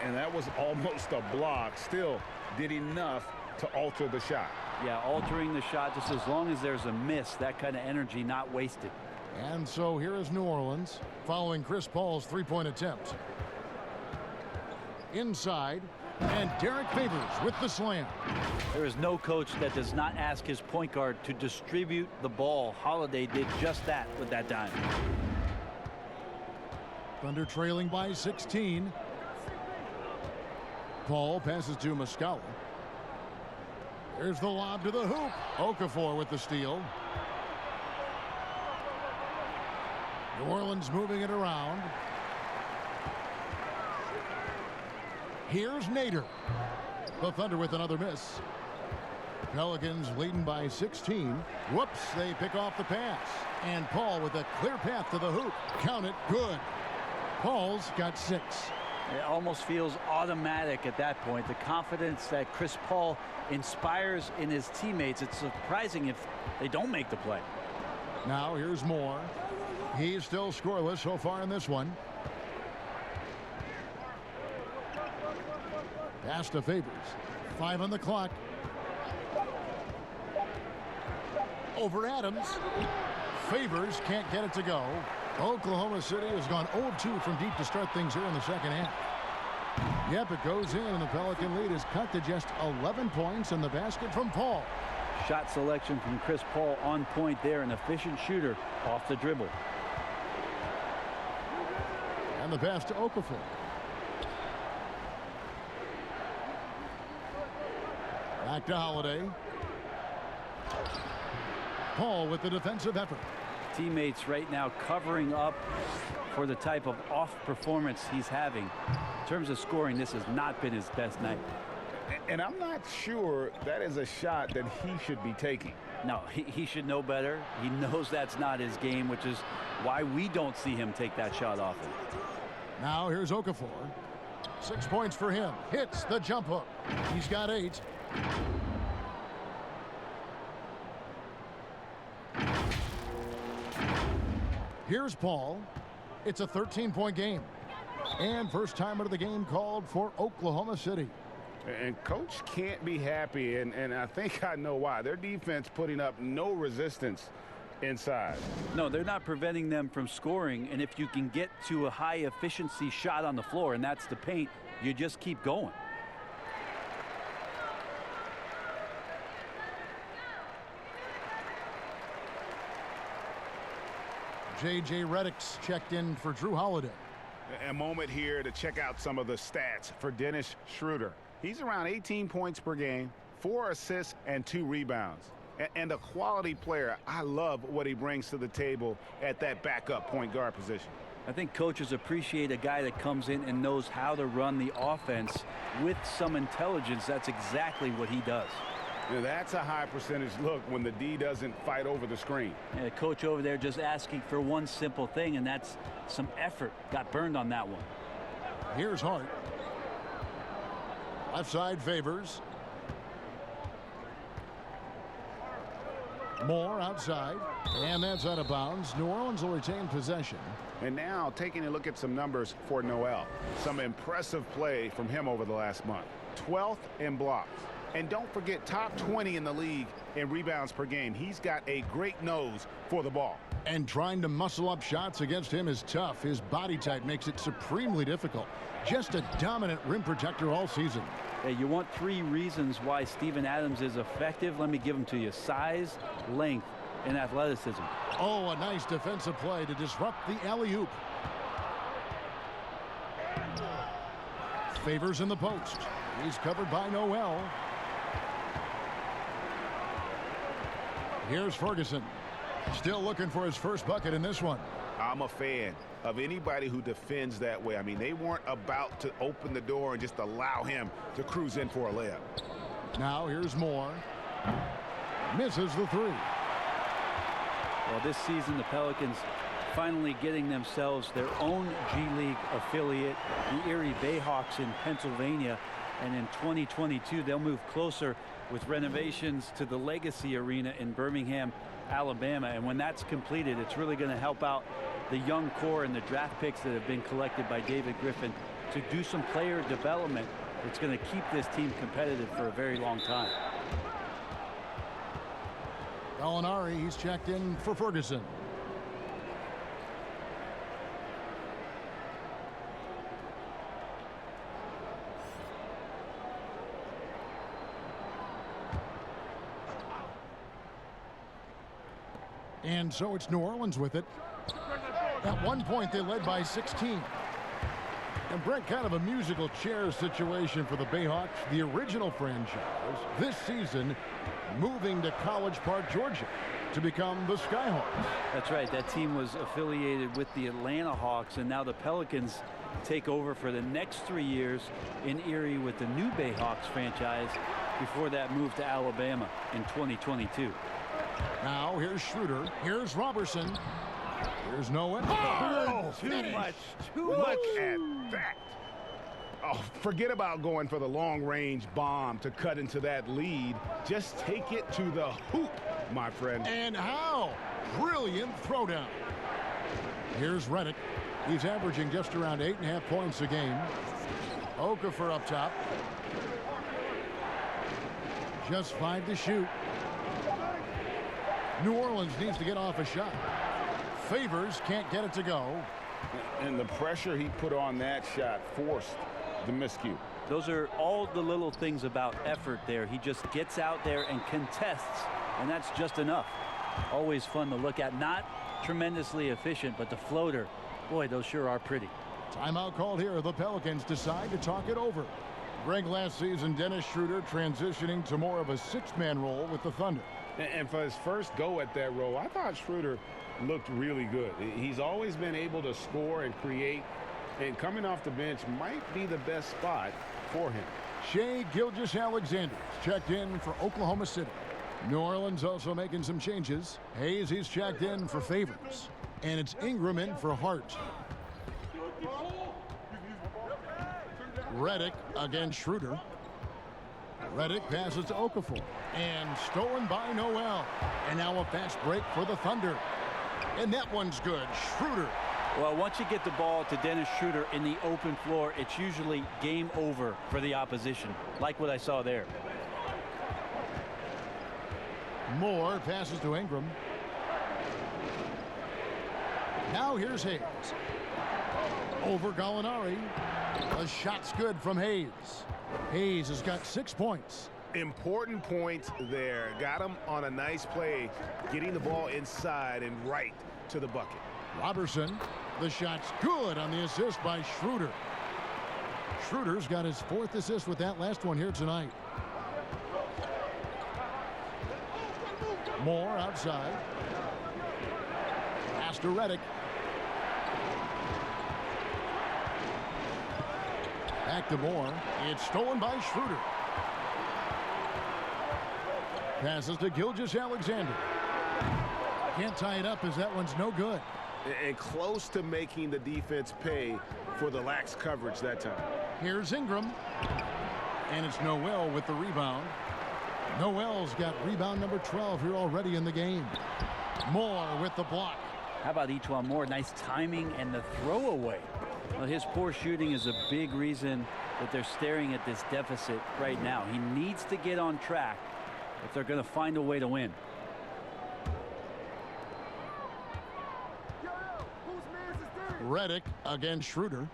And that was almost a block. Still did enough to alter the shot. Yeah, altering the shot just as long as there's a miss. That kind of energy not wasted. And so here is New Orleans following Chris Paul's 3-point attempt. Inside, and Derek Favors with the slam. There is no coach that does not ask his point guard to distribute the ball. Holiday did just that with that dime. Thunder trailing by 16. Paul passes to Muscala. There's the lob to the hoop. Okafor with the steal. New Orleans moving it around. Here's Nader. The Thunder with another miss. Pelicans leading by 16. Whoops, they pick off the pass. And Paul with a clear path to the hoop. Count it, good. Paul's got 6. It almost feels automatic at that point. The confidence that Chris Paul inspires in his teammates. It's surprising if they don't make the play. Now here's Moore. He's still scoreless so far in this one. Pass to Favors. 5 on the clock. Over Adams. Favors can't get it to go. Oklahoma City has gone 0-2 from deep to start things here in the second half. Yep, it goes in, and the Pelican lead is cut to just 11 points, and the basket from Paul. Shot selection from Chris Paul on point there, an efficient shooter off the dribble. And the pass to Okafor. Back to Holiday. Paul with the defensive effort. Teammates right now covering up for the type of off performance he's having. In terms of scoring, this has not been his best night. And I'm not sure that is a shot that he should be taking. No, he should know better. He knows that's not his game, which is why we don't see him take that shot often. Now here's Okafor. 6 points for him. Hits the jump hook. He's got 8. Here's Paul. It's a 13-point game. And first timer of the game called for Oklahoma City. And coach can't be happy, and I think I know why. Their defense putting up no resistance inside. No, they're not preventing them from scoring, and if you can get to a high efficiency shot on the floor, and that's the paint, you just keep going. J.J. Redick's checked in for Drew Holiday. A moment here to check out some of the stats for Dennis Schroeder. He's around 18 points per game, 4 assists, and 2 rebounds. And a quality player. I love what he brings to the table at that backup point guard position. I think coaches appreciate a guy that comes in and knows how to run the offense with some intelligence. That's exactly what he does. Now, that's a high percentage look when the D doesn't fight over the screen. Yeah, the coach over there just asking for one simple thing, and that's some effort. Got burned on that one. Here's Hart. Left side favors. Moore outside, and that's out of bounds. New Orleans will retain possession. And now taking a look at some numbers for Noel. Some impressive play from him over the last month. 12th in blocks. And don't forget, top 20 in the league in rebounds per game. He's got a great nose for the ball. And trying to muscle up shots against him is tough. His body type makes it supremely difficult. Just a dominant rim protector all season. Hey, you want 3 reasons why Steven Adams is effective? Let me give them to you. Size, length, and athleticism. Oh, a nice defensive play to disrupt the alley-oop. Favors in the post. He's covered by Noel. Here's Ferguson. Still looking for his first bucket in this one. I'm a fan of anybody who defends that way. I mean, they weren't about to open the door and just allow him to cruise in for a layup. Now here's Moore. Misses the 3. Well, this season the Pelicans finally getting themselves their own G League affiliate, the Erie Bayhawks in Pennsylvania. And in 2022 they'll move closer with renovations to the Legacy Arena in Birmingham, Alabama. And when that's completed, it's really going to help out the young core and the draft picks that have been collected by David Griffin to do some player development. It's going to keep this team competitive for a very long time. Gallinari, he's checked in for Ferguson. And so it's New Orleans with it. At one point, they led by 16. And Brent, kind of a musical chairs situation for the Bayhawks, the original franchise, this season moving to College Park, Georgia, to become the Skyhawks. That's right. That team was affiliated with the Atlanta Hawks, and now the Pelicans take over for the next 3 years in Erie with the new Bayhawks franchise before that move to Alabama in 2022. Now here's Schroeder. Here's Robertson. Here's Noah. Oh, too much at that. Oh, forget about going for the long-range bomb to cut into that lead. Just take it to the hoop, my friend. And how? Brilliant throwdown. Here's Redick. He's averaging just around 8.5 points a game. Okafor up top. Just 5 to shoot. New Orleans needs to get off a shot. Favors can't get it to go. And the pressure he put on that shot forced the miscue. Those are all the little things about effort there. He just gets out there and contests, and that's just enough. Always fun to look at. Not tremendously efficient, but the floater, boy, those sure are pretty. Timeout called here. The Pelicans decide to talk it over. Greg, last season, Dennis Schroeder transitioning to more of a 6-man role with the Thunder. And for his first go at that role, I thought Schroeder looked really good. He's always been able to score and create, and coming off the bench might be the best spot for him. Shai Gilgeous-Alexander checked in for Oklahoma City. New Orleans also making some changes. Hayes, he's checked in for Favors. And it's Ingram in for Hart. Redick against Schroeder. Redick passes to Okafor. And stolen by Noel. And now a fast break for the Thunder. And that one's good. Schroeder. Well, once you get the ball to Dennis Schroeder in the open floor, it's usually game over for the opposition, like what I saw there. Moore passes to Ingram. Now here's Hayes. Over Gallinari. The shot's good from Hayes. Hayes has got 6 points. Important points there. Got him on a nice play, getting the ball inside and right to the bucket. Robertson, the shot's good on the assist by Schroeder. Schroeder's got his 4th assist with that last one here tonight. Moore outside. Pass to Redick. Back to Moore. It's stolen by Schroeder. Passes to Gilgeous-Alexander. Can't tie it up as that one's no good. And close to making the defense pay for the lax coverage that time. Here's Ingram. And it's Noel with the rebound. Noel's got rebound number 12 here already in the game. Moore with the block. How about E'Twaun Moore? Nice timing and the throwaway. Well, his poor shooting is a big reason that they're staring at this deficit right now. He needs to get on track if they're going to find a way to win. Redick against Schroeder.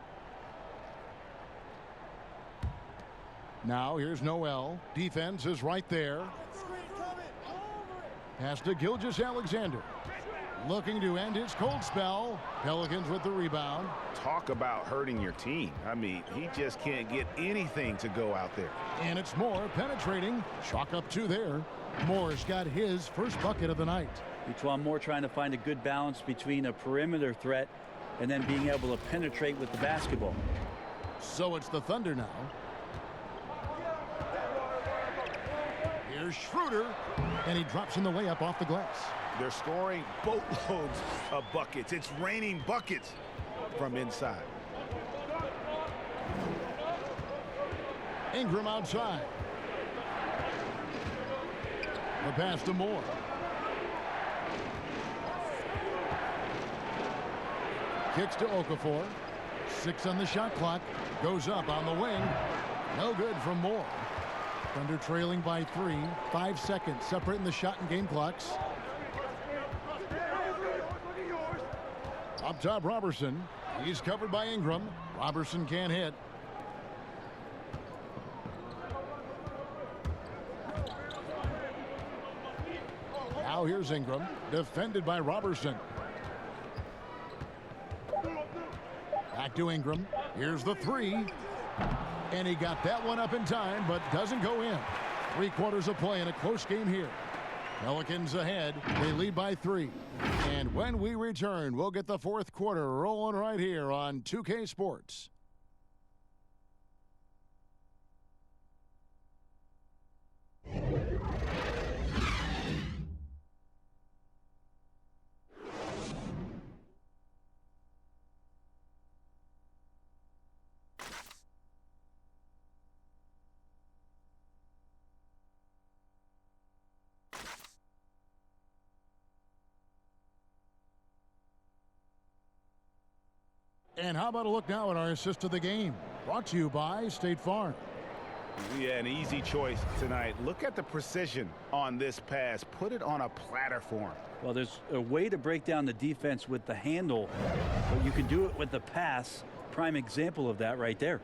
Now here's Noel. Defense is right there. Pass to Gilgeous-Alexander. Looking to end his cold spell. Pelicans with the rebound. Talk about hurting your team. I mean, he just can't get anything to go out there. And it's Moore penetrating. Chalk up 2 there. Moore's got his first bucket of the night. E'Twaun Moore trying to find a good balance between a perimeter threat and then being able to penetrate with the basketball. So it's the Thunder now. Here's Schroeder, and he drops in the layup off the glass. They're scoring boatloads of buckets. It's raining buckets from inside. Ingram outside. The pass to Moore. Kicks to Okafor. 6 on the shot clock. Goes up on the wing. No good from Moore. Thunder trailing by 3. 5 seconds separating the shot and game clocks. Up top, Robertson. He's covered by Ingram. Robertson can't hit. Now here's Ingram. Defended by Robertson. Back to Ingram. Here's the 3. And he got that one up in time, but doesn't go in. 3 quarters of play in a close game here. Pelicans ahead. They lead by 3. And when we return, we'll get the 4th quarter rolling right here on 2K Sports. And how about a look now at our assist of the game? Brought to you by State Farm. Yeah, an easy choice tonight. Look at the precision on this pass. Put it on a platter for him. Well, there's a way to break down the defense with the handle, but you can do it with the pass. Prime example of that right there.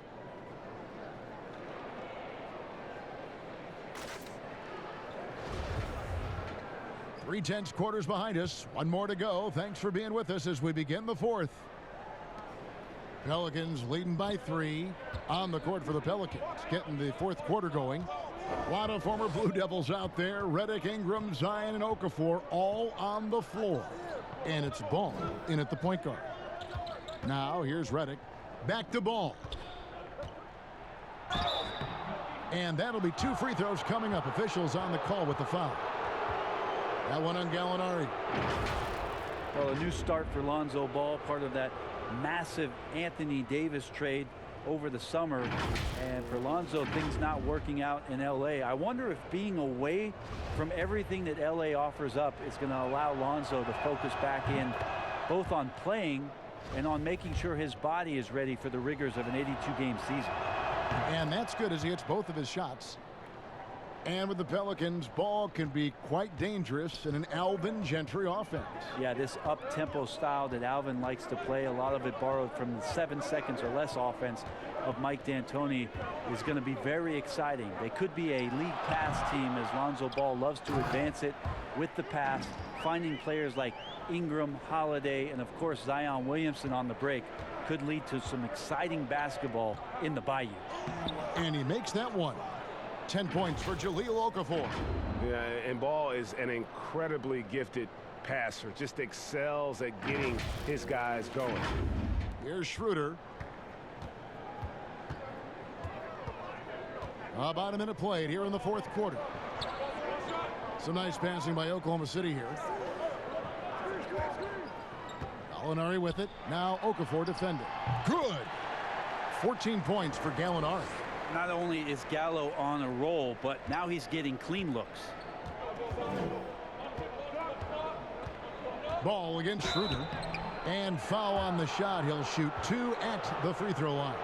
Three-tenths quarters behind us. 1 more to go. Thanks for being with us as we begin the 4th. Pelicans leading by 3 on the court for the Pelicans. Getting the 4th quarter going. A lot of former Blue Devils out there. Redick, Ingram, Zion, and Okafor all on the floor. And it's Ball in at the point guard. Now here's Redick. Back to Ball. And that'll be 2 free throws coming up. Officials on the call with the foul. That one on Gallinari. Well, a new start for Lonzo Ball, part of that massive Anthony Davis trade over the summer. And for Lonzo, things not working out in LA. I wonder if being away from everything that LA offers up is going to allow Lonzo to focus back in both on playing and on making sure his body is ready for the rigors of an 82-game season. And that's good as he hits both of his shots. And with the Pelicans, Ball can be quite dangerous in an Alvin Gentry offense. Yeah, this up-tempo style that Alvin likes to play, a lot of it borrowed from the 7 seconds or less offense of Mike D'Antoni, is going to be very exciting. They could be a league pass team as Lonzo Ball loves to advance it with the pass, finding players like Ingram, Holiday, and of course Zion Williamson on the break could lead to some exciting basketball in the Bayou. And he makes that one. 10 points for Jahlil Okafor. Yeah, and Ball is an incredibly gifted passer. Just excels at getting his guys going. Here's Schroeder. About a minute played here in the 4th quarter. Some nice passing by Oklahoma City here. Gallinari with it. Now Okafor defending. Good. 14 points for Gallinari. Not only is Gallo on a roll, but now he's getting clean looks. Ball against Schroeder. And foul on the shot. He'll shoot 2 at the free throw line.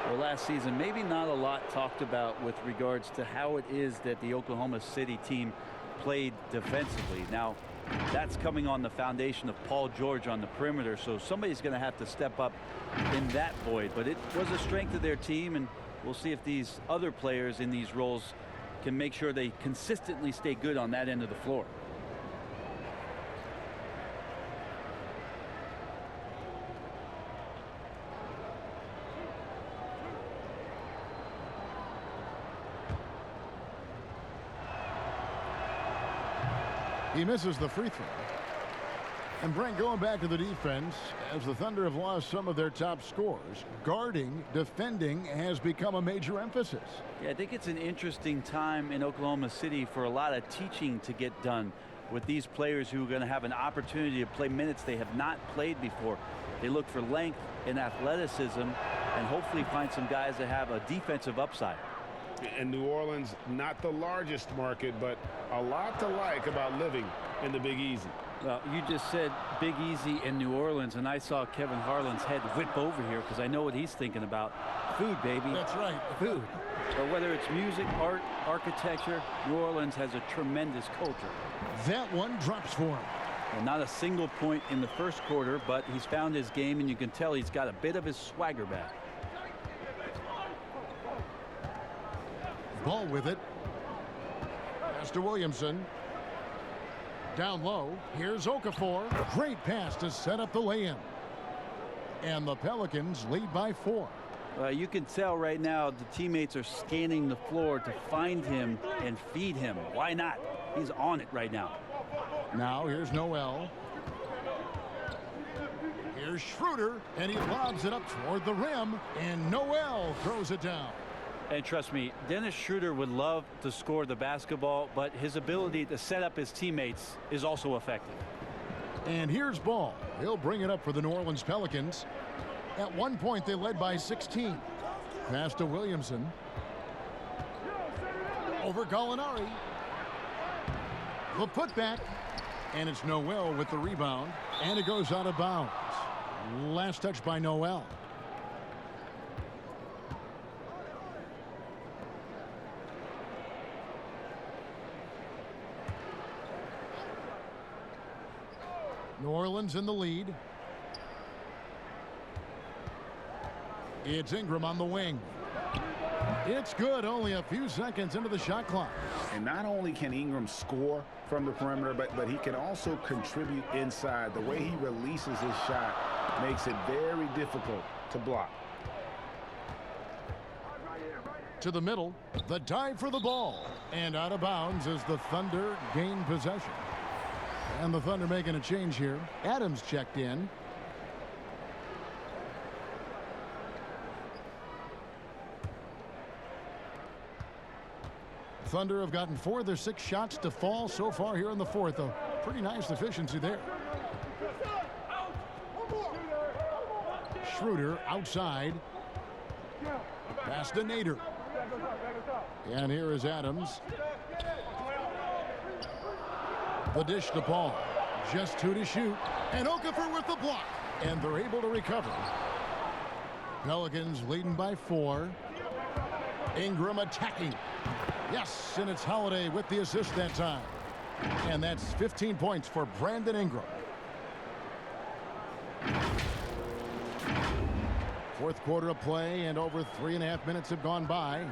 Well, last season, maybe not a lot talked about with regards to how it is that the Oklahoma City team played defensively. Now, that's coming on the foundation of Paul George on the perimeter, so somebody's going to have to step up in that void. But it was a strength of their team, and we'll see if these other players in these roles can make sure they consistently stay good on that end of the floor. He misses the free throw. And Brent, going back to the defense, as the Thunder have lost some of their top scorers, guarding, defending has become a major emphasis. Yeah, I think it's an interesting time in Oklahoma City for a lot of teaching to get done with these players who are going to have an opportunity to play minutes they have not played before. They look for length and athleticism and hopefully find some guys that have a defensive upside. And New Orleans, not the largest market, but a lot to like about living in the Big Easy. Well, you just said Big Easy in New Orleans, and I saw Kevin Harlan's head whip over here because I know what he's thinking about. Food, baby. That's right. Food. But whether it's music, art, architecture, New Orleans has a tremendous culture. That one drops for him. And not a single point in the first quarter, but he's found his game, and you can tell he's got a bit of his swagger back. Ball with it. Pass to Williamson. Down low. Here's Okafor. Great pass to set up the lay-in. And the Pelicans lead by 4. You can tell right now the teammates are scanning the floor to find him and feed him. Why not? He's on it right now. Now here's Noel. Here's Schroeder, and he lobs it up toward the rim, and Noel throws it down. And trust me, Dennis Schroeder would love to score the basketball, but his ability to set up his teammates is also effective. And here's Ball. He'll bring it up for the New Orleans Pelicans. At one point, they led by 16. Pass to Williamson. Over Gallinari. The putback. And it's Noel with the rebound. And it goes out of bounds. Last touch by Noel. New Orleans in the lead. It's Ingram on the wing. It's good, only a few seconds into the shot clock. And not only can Ingram score from the perimeter, but he can also contribute inside. The way he releases his shot makes it very difficult to block. To the middle, the dive for the ball. And out of bounds as the Thunder gain possession. And the Thunder making a change here. Adams checked in. Thunder have gotten 4 of their 6 shots to fall so far here in the fourth. A pretty nice efficiency there. Schroeder outside. Pass to Nader. And here is Adams. The dish to Paul. Just 2 to shoot. And Okafor with the block. And they're able to recover. Pelicans leading by 4. Ingram attacking. Yes, and it's Holiday with the assist that time. And that's 15 points for Brandon Ingram. Fourth quarter of play, and over 3.5 minutes have gone by.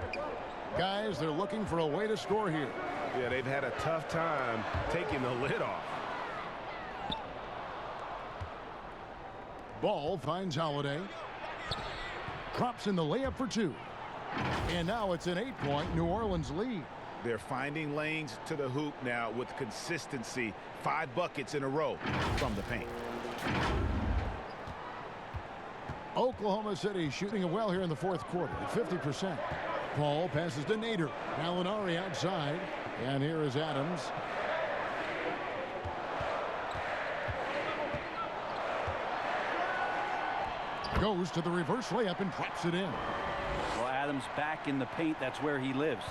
Guys, they're looking for a way to score here. Yeah, they've had a tough time taking the lid off. Ball finds Holiday. Drops in the layup for 2. And now it's an 8-point New Orleans lead. They're finding lanes to the hoop now with consistency. 5 buckets in a row from the paint. Oklahoma City shooting it well here in the fourth quarter at 50%. Paul passes to Nader. Gallinari outside. And here is Adams. Goes to the reverse layup and drops it in. Well, Adams back in the paint. That's where he lives.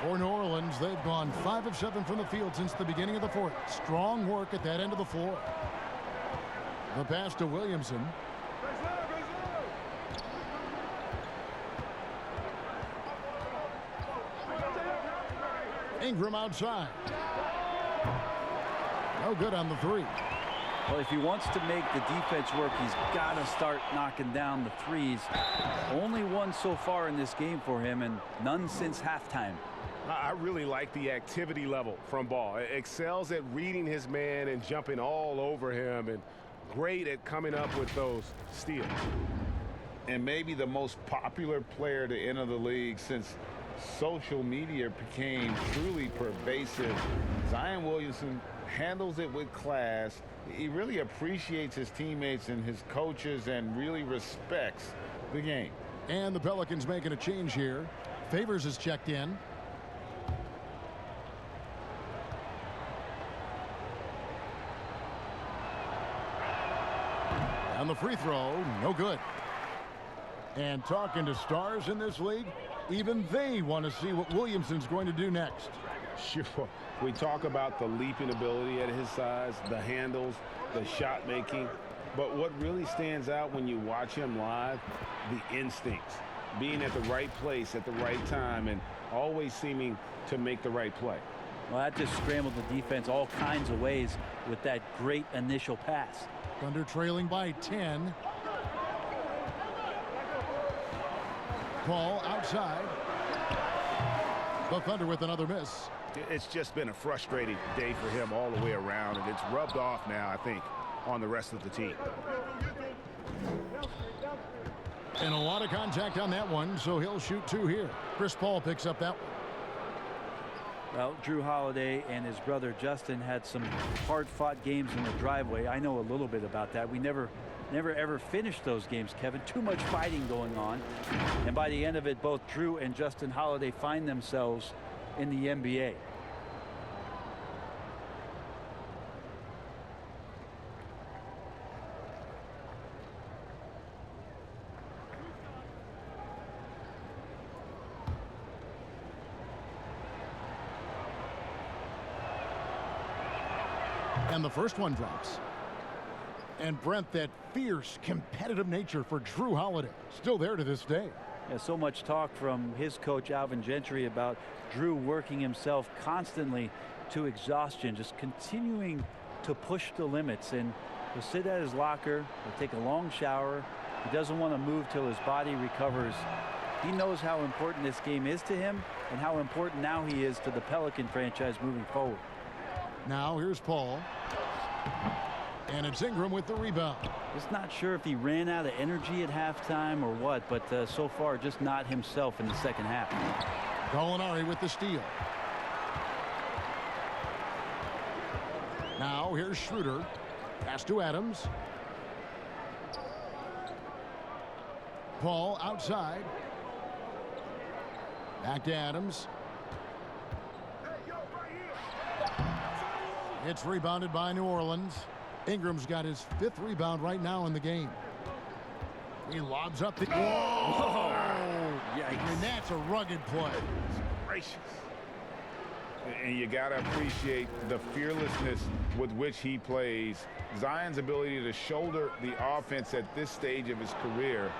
For New Orleans, they've gone 5 of 7 from the field since the beginning of the fourth. Strong work at that end of the floor. The pass to Williamson. Ingram outside. No good on the 3. Well, if he wants to make the defense work, he's got to start knocking down the threes. Only one so far in this game for him, and none since halftime. I really like the activity level from Ball. Excels at reading his man and jumping all over him, and great at coming up with those steals. And maybe the most popular player to enter the league since social media became truly pervasive. Zion Williamson handles it with class. He really appreciates his teammates and his coaches and really respects the game. And the Pelicans making a change here. Favors is checked in. And the free throw, no good. And talking to stars in this league, even they want to see what Williamson's going to do next. Sure. We talk about the leaping ability at his size, the handles, the shot making. But what really stands out when you watch him live, the instincts. Being at the right place at the right time and always seeming to make the right play. Well, that just scrambled the defense all kinds of ways with that great initial pass. Thunder trailing by 10. Ball outside. The Thunder with another miss. It's just been a frustrating day for him all the way around, and it's rubbed off now, I think, on the rest of the team. And a lot of contact on that one, so he'll shoot 2 here. Chris Paul picks up that one. Well, Drew Holiday and his brother Justin had some hard-fought games in the driveway. I know a little bit about that. We never ever finished those games, Kevin. Too much fighting going on. And by the end of it, both Drew and Justin Holiday find themselves in the NBA. And the first one drops. And Brent, that fierce, competitive nature for Drew Holiday, still there to this day. Yeah, so much talk from his coach, Alvin Gentry, about Drew working himself constantly to exhaustion, just continuing to push the limits. And he'll sit at his locker, he'll take a long shower. He doesn't want to move till his body recovers. He knows how important this game is to him and how important now he is to the Pelican franchise moving forward. Now here's Paul. And it's Ingram with the rebound. Just not sure if he ran out of energy at halftime or what, but so far just not himself in the second half. Gallinari with the steal. Now here's Schroeder. Pass to Adams. Paul outside. Back to Adams. It's rebounded by New Orleans. Ingram's got his 5th rebound right now in the game. He lobs up the... Whoa! Yikes. I mean, that's a rugged play. Gracious. And you got to appreciate the fearlessness with which he plays. Zion's ability to shoulder the offense at this stage of his career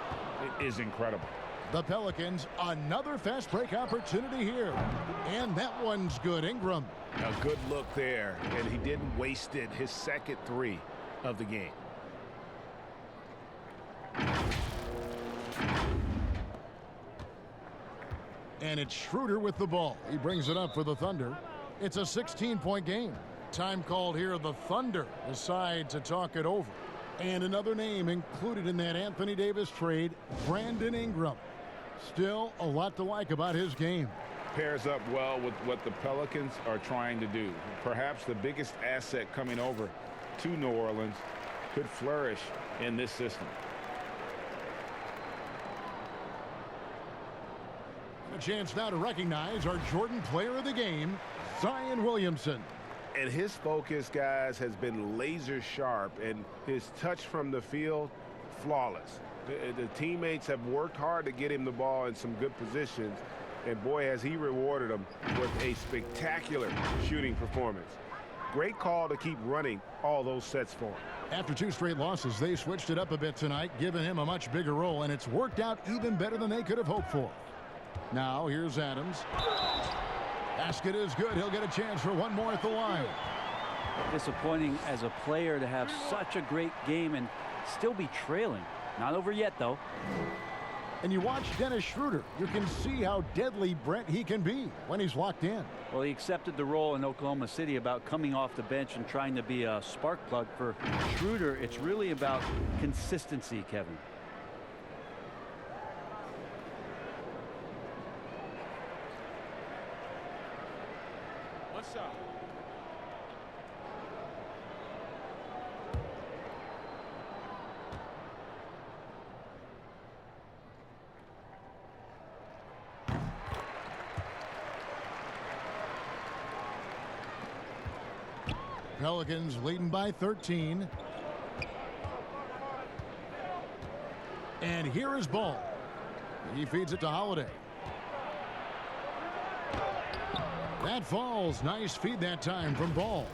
is incredible. The Pelicans, another fast break opportunity here. And that one's good. Ingram. A good look there, and he didn't waste it. His second 3 of the game. And it's Schroeder with the ball. He brings it up for the Thunder. It's a 16-point game. Time called here. The Thunder decide to talk it over. And another name included in that Anthony Davis trade, Brandon Ingram. Still a lot to like about his game. Pairs up well with what the Pelicans are trying to do. Perhaps the biggest asset coming over to New Orleans could flourish in this system. A chance now to recognize our Jordan player of the game, Zion Williamson. And his focus, guys, has been laser sharp, and his touch from the field, flawless. The teammates have worked hard to get him the ball in some good positions, and boy, has he rewarded them with a spectacular shooting performance. Great call to keep running all those sets for him. After 2 straight losses, they switched it up a bit tonight, giving him a much bigger role, and it's worked out even better than they could have hoped for. Now, here's Adams. Basket is good. He'll get a chance for one more at the line. Disappointing as a player to have such a great game and still be trailing. Not over yet, though. And you watch Dennis Schroeder. You can see how deadly Brent he can be when he's locked in. Well, he accepted the role in Oklahoma City about coming off the bench and trying to be a spark plug. For Schroeder, it's really about consistency, Kevin. What's up? Pelicans leading by 13. And here is Ball. He feeds it to Holiday. That falls. Nice feed that time from Ball.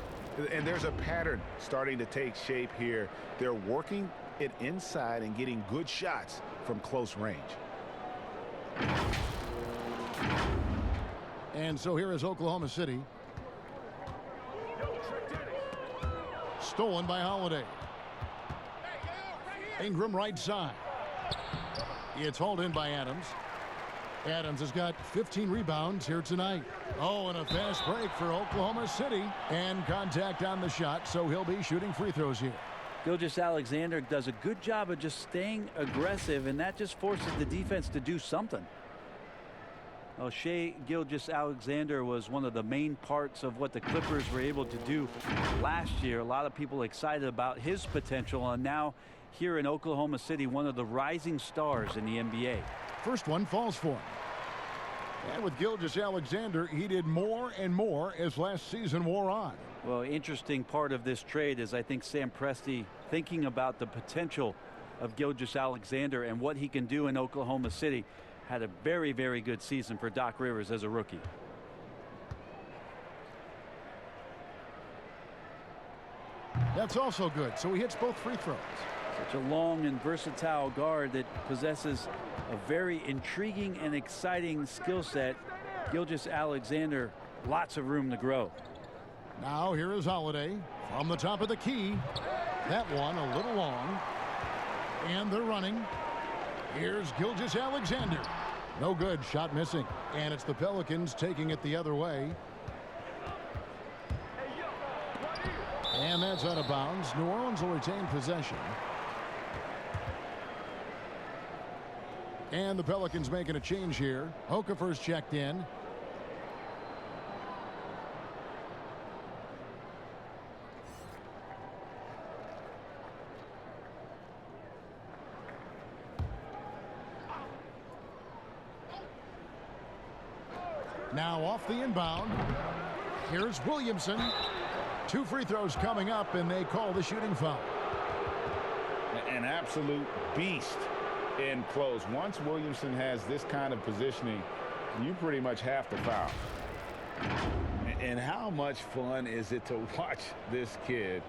And there's a pattern starting to take shape here. They're working it inside and getting good shots from close range. And so here is Oklahoma City. Stolen by Holiday. Ingram right side. It's hauled in by Adams. Adams has got 15 rebounds here tonight. Oh, and a fast break for Oklahoma City. And contact on the shot, so he'll be shooting free throws here. Gilgeous-Alexander does a good job of just staying aggressive, and that just forces the defense to do something. Well, Shai Gilgeous-Alexander was one of the main parts of what the Clippers were able to do last year. A lot of people excited about his potential, and now here in Oklahoma City, one of the rising stars in the NBA. First one falls for him. And with Gilgeous-Alexander, he did more and more as last season wore on. Well, interesting part of this trade is I think Sam Presti thinking about the potential of Gilgeous-Alexander and what he can do in Oklahoma City. Had a very, very good season for Doc Rivers as a rookie. That's also good. So he hits both free throws. Such a long and versatile guard that possesses a very intriguing and exciting skill set. Gilgeous-Alexander, lots of room to grow. Now here is Holiday from the top of the key. That one a little long. And they're running. Here's Gilgeous-Alexander. No good. Shot missing. And it's the Pelicans taking it the other way. And that's out of bounds. New Orleans will retain possession. And the Pelicans making a change here. Okafor's checked in. Now off the inbound. Here's Williamson. 2 free throws coming up, and they call the shooting foul. An absolute beast in close. Once Williamson has this kind of positioning, you pretty much have to foul. And how much fun is it to watch this kid?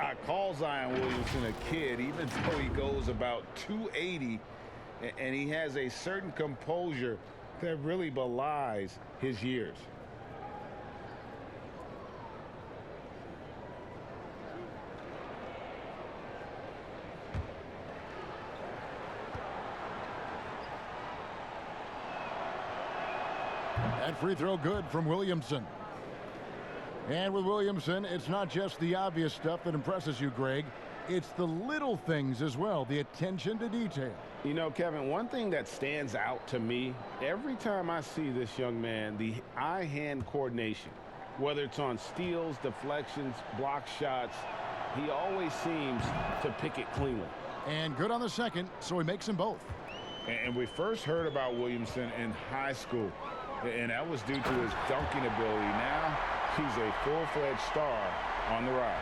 I call Zion Williamson a kid, even though he goes about 280, and he has a certain composure that really belies his years. That free throw good from Williamson. And with Williamson, it's not just the obvious stuff that impresses you, Greg. It's the little things as well, the attention to detail. You know, Kevin, one thing that stands out to me, every time I see this young man, the eye-hand coordination, whether it's on steals, deflections, block shots, he always seems to pick it cleanly. And good on the second, so he makes them both. And we first heard about Williamson in high school, and that was due to his dunking ability. Now he's a full-fledged star on the rise.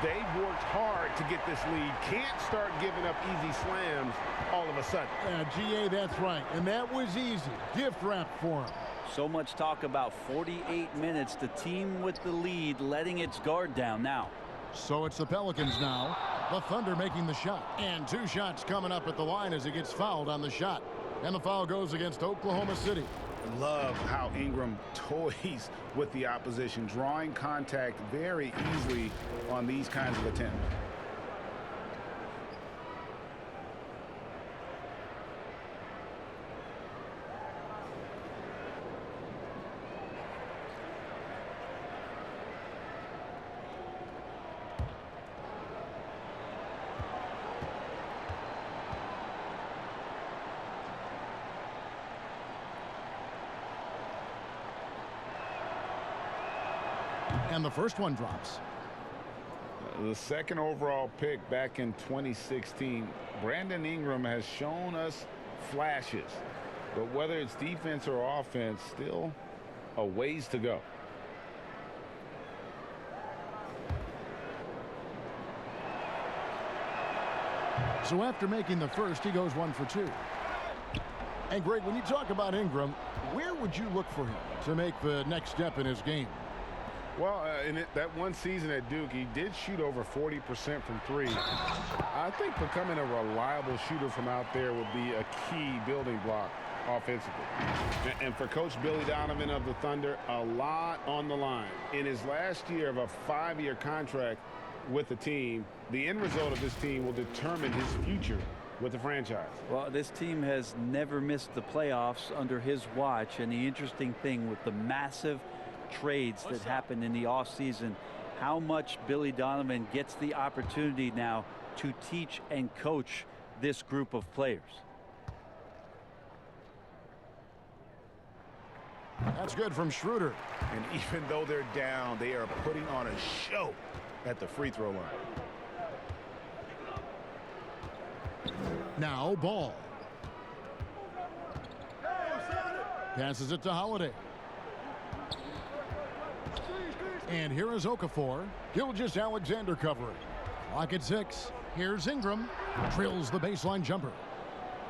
They've worked hard to get this lead. Can't start giving up easy slams all of a sudden. GA, that's right. And that was easy. Gift wrap for him. So much talk about 48 minutes. The team with the lead letting its guard down now. So it's the Pelicans now. The Thunder making the shot. And 2 shots coming up at the line as he gets fouled on the shot. And the foul goes against Oklahoma City. Love how Ingram toys with the opposition, drawing contact very easily on these kinds of attempts. And the first one drops. The second overall pick back in 2016. Brandon Ingram has shown us flashes, but whether it's defense or offense, still a ways to go. So after making the first, he goes 1 for 2. And Greg, when you talk about Ingram, where would you look for him to make the next step in his game? Well, in that one season at Duke, he did shoot over 40% from 3. I think becoming a reliable shooter from out there would be a key building block offensively. And for Coach Billy Donovan of the Thunder, a lot on the line. In his last year of a 5-year contract with the team, the end result of this team will determine his future with the franchise. Well, this team has never missed the playoffs under his watch, and the interesting thing with the massive trades that happened in the offseason, how much Billy Donovan gets the opportunity now to teach and coach this group of players. That's good from Schroeder. And even though they're down, they are putting on a show at the free throw line. Now Ball. Passes it to Holiday. And here is Okafor. Gilgeous-Alexander covering. Clock at 6. Here's Ingram. Drills the baseline jumper.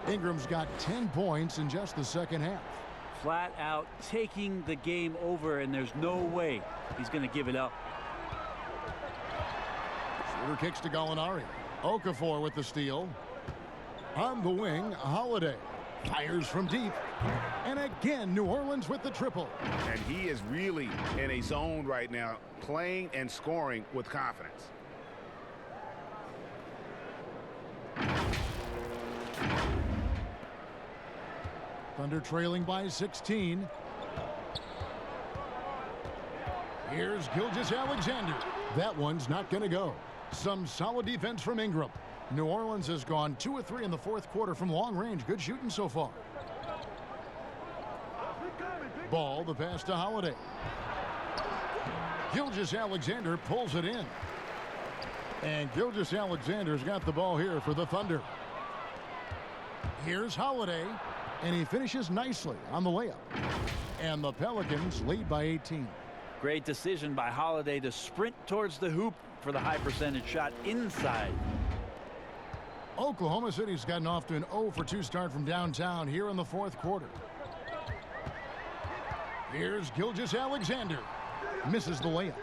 Ingram's got 10 points in just the second half. Flat out taking the game over, and there's no way he's going to give it up. Schroeder kicks to Gallinari. Okafor with the steal. On the wing, Holiday. Fires from deep. And again, New Orleans with the triple. And he is really in a zone right now, playing and scoring with confidence. Thunder trailing by 16. Here's Gilgeous-Alexander. That one's not going to go. Some solid defense from Ingram. New Orleans has gone 2 of 3 in the fourth quarter from long range. Good shooting so far. Ball, the pass to Holiday. Gilgeous-Alexander pulls it in. And Gilgeous-Alexander's got the ball here for the Thunder. Here's Holiday. And he finishes nicely on the layup. And the Pelicans lead by 18. Great decision by Holiday to sprint towards the hoop for the high percentage shot inside. Oklahoma City's gotten off to an 0-for-2 start from downtown here in the fourth quarter. Here's Gilgeous-Alexander. Misses the layup.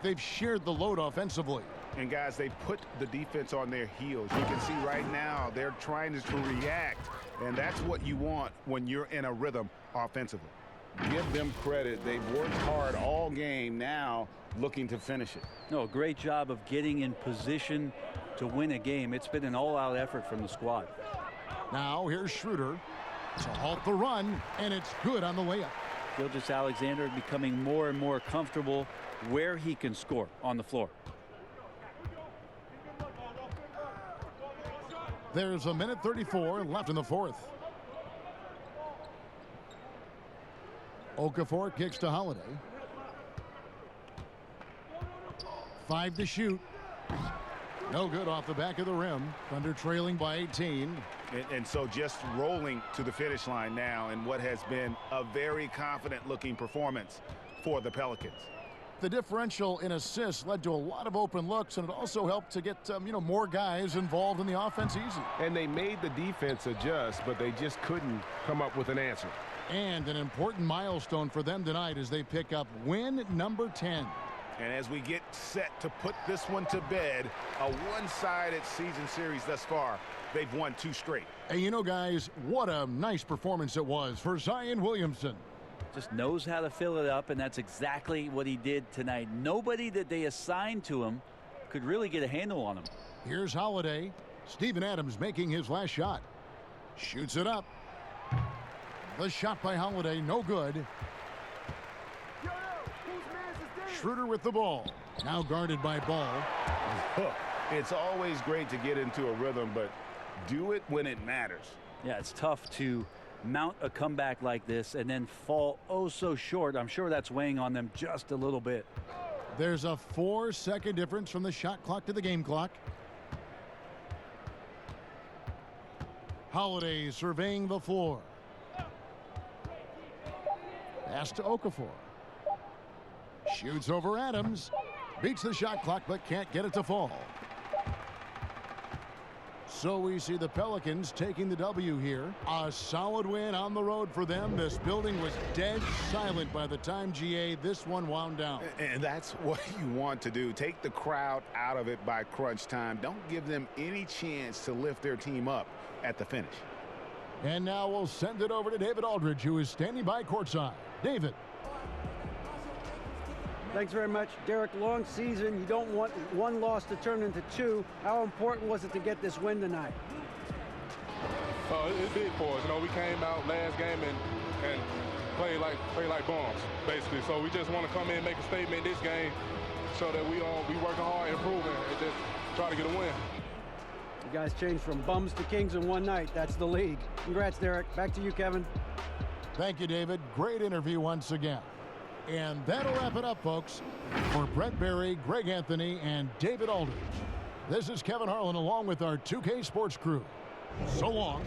They've shared the load offensively. And guys, they put the defense on their heels. You can see right now they're trying to react, and that's what you want when you're in a rhythm offensively. Give them credit. They've worked hard all game, now looking to finish it. No, great job of getting in position to win a game. It's been an all-out effort from the squad. Now here's Schroeder to halt the run, and it's good on the layup. Gilgeous-Alexander becoming more and more comfortable where he can score on the floor. There's a minute 34 left in the fourth. Okafor kicks to Holiday. 5 to shoot. No good off the back of the rim. Thunder trailing by 18. And so just rolling to the finish line now in what has been a very confident looking performance for the Pelicans. The differential in assists led to a lot of open looks, and it also helped to get more guys involved in the offense easy. And they made the defense adjust, but they just couldn't come up with an answer. And an important milestone for them tonight as they pick up win number 10. And as we get set to put this one to bed, a one-sided season series thus far, they've won 2 straight. And you know, guys, what a nice performance it was for Zion Williamson. Just knows how to fill it up, and that's exactly what he did tonight. Nobody that they assigned to him could really get a handle on him. Here's Holiday. Steven Adams making his last shot. Shoots it up. The shot by Holiday, no good. Schroeder with the ball. Now guarded by Ball. It's always great to get into a rhythm, but do it when it matters. Yeah, it's tough to mount a comeback like this and then fall oh so short. I'm sure that's weighing on them just a little bit. There's a 4-second difference from the shot clock to the game clock. Holiday surveying the floor. Pass to Okafor. Shoots over Adams. Beats the shot clock but can't get it to fall. So we see the Pelicans taking the W here. A solid win on the road for them. This building was dead silent by the time this one wound down. And that's what you want to do. Take the crowd out of it by crunch time. Don't give them any chance to lift their team up at the finish. And now we'll send it over to David Aldridge, who is standing by courtside. David. Thanks very much, Derek. Long season. You don't want one loss to turn into 2. How important was it to get this win tonight? It's big for us. You know, we came out last game and played like bombs, basically. So we just want to come in and make a statement this game so that we working hard, improving, and just try to get a win. You guys changed from bums to kings in one night. That's the league. Congrats, Derek. Back to you, Kevin. Thank you, David. Great interview once again. And that'll wrap it up, folks. For Brett Berry, Greg Anthony, and David Aldridge, this is Kevin Harlan along with our 2K Sports crew. So long.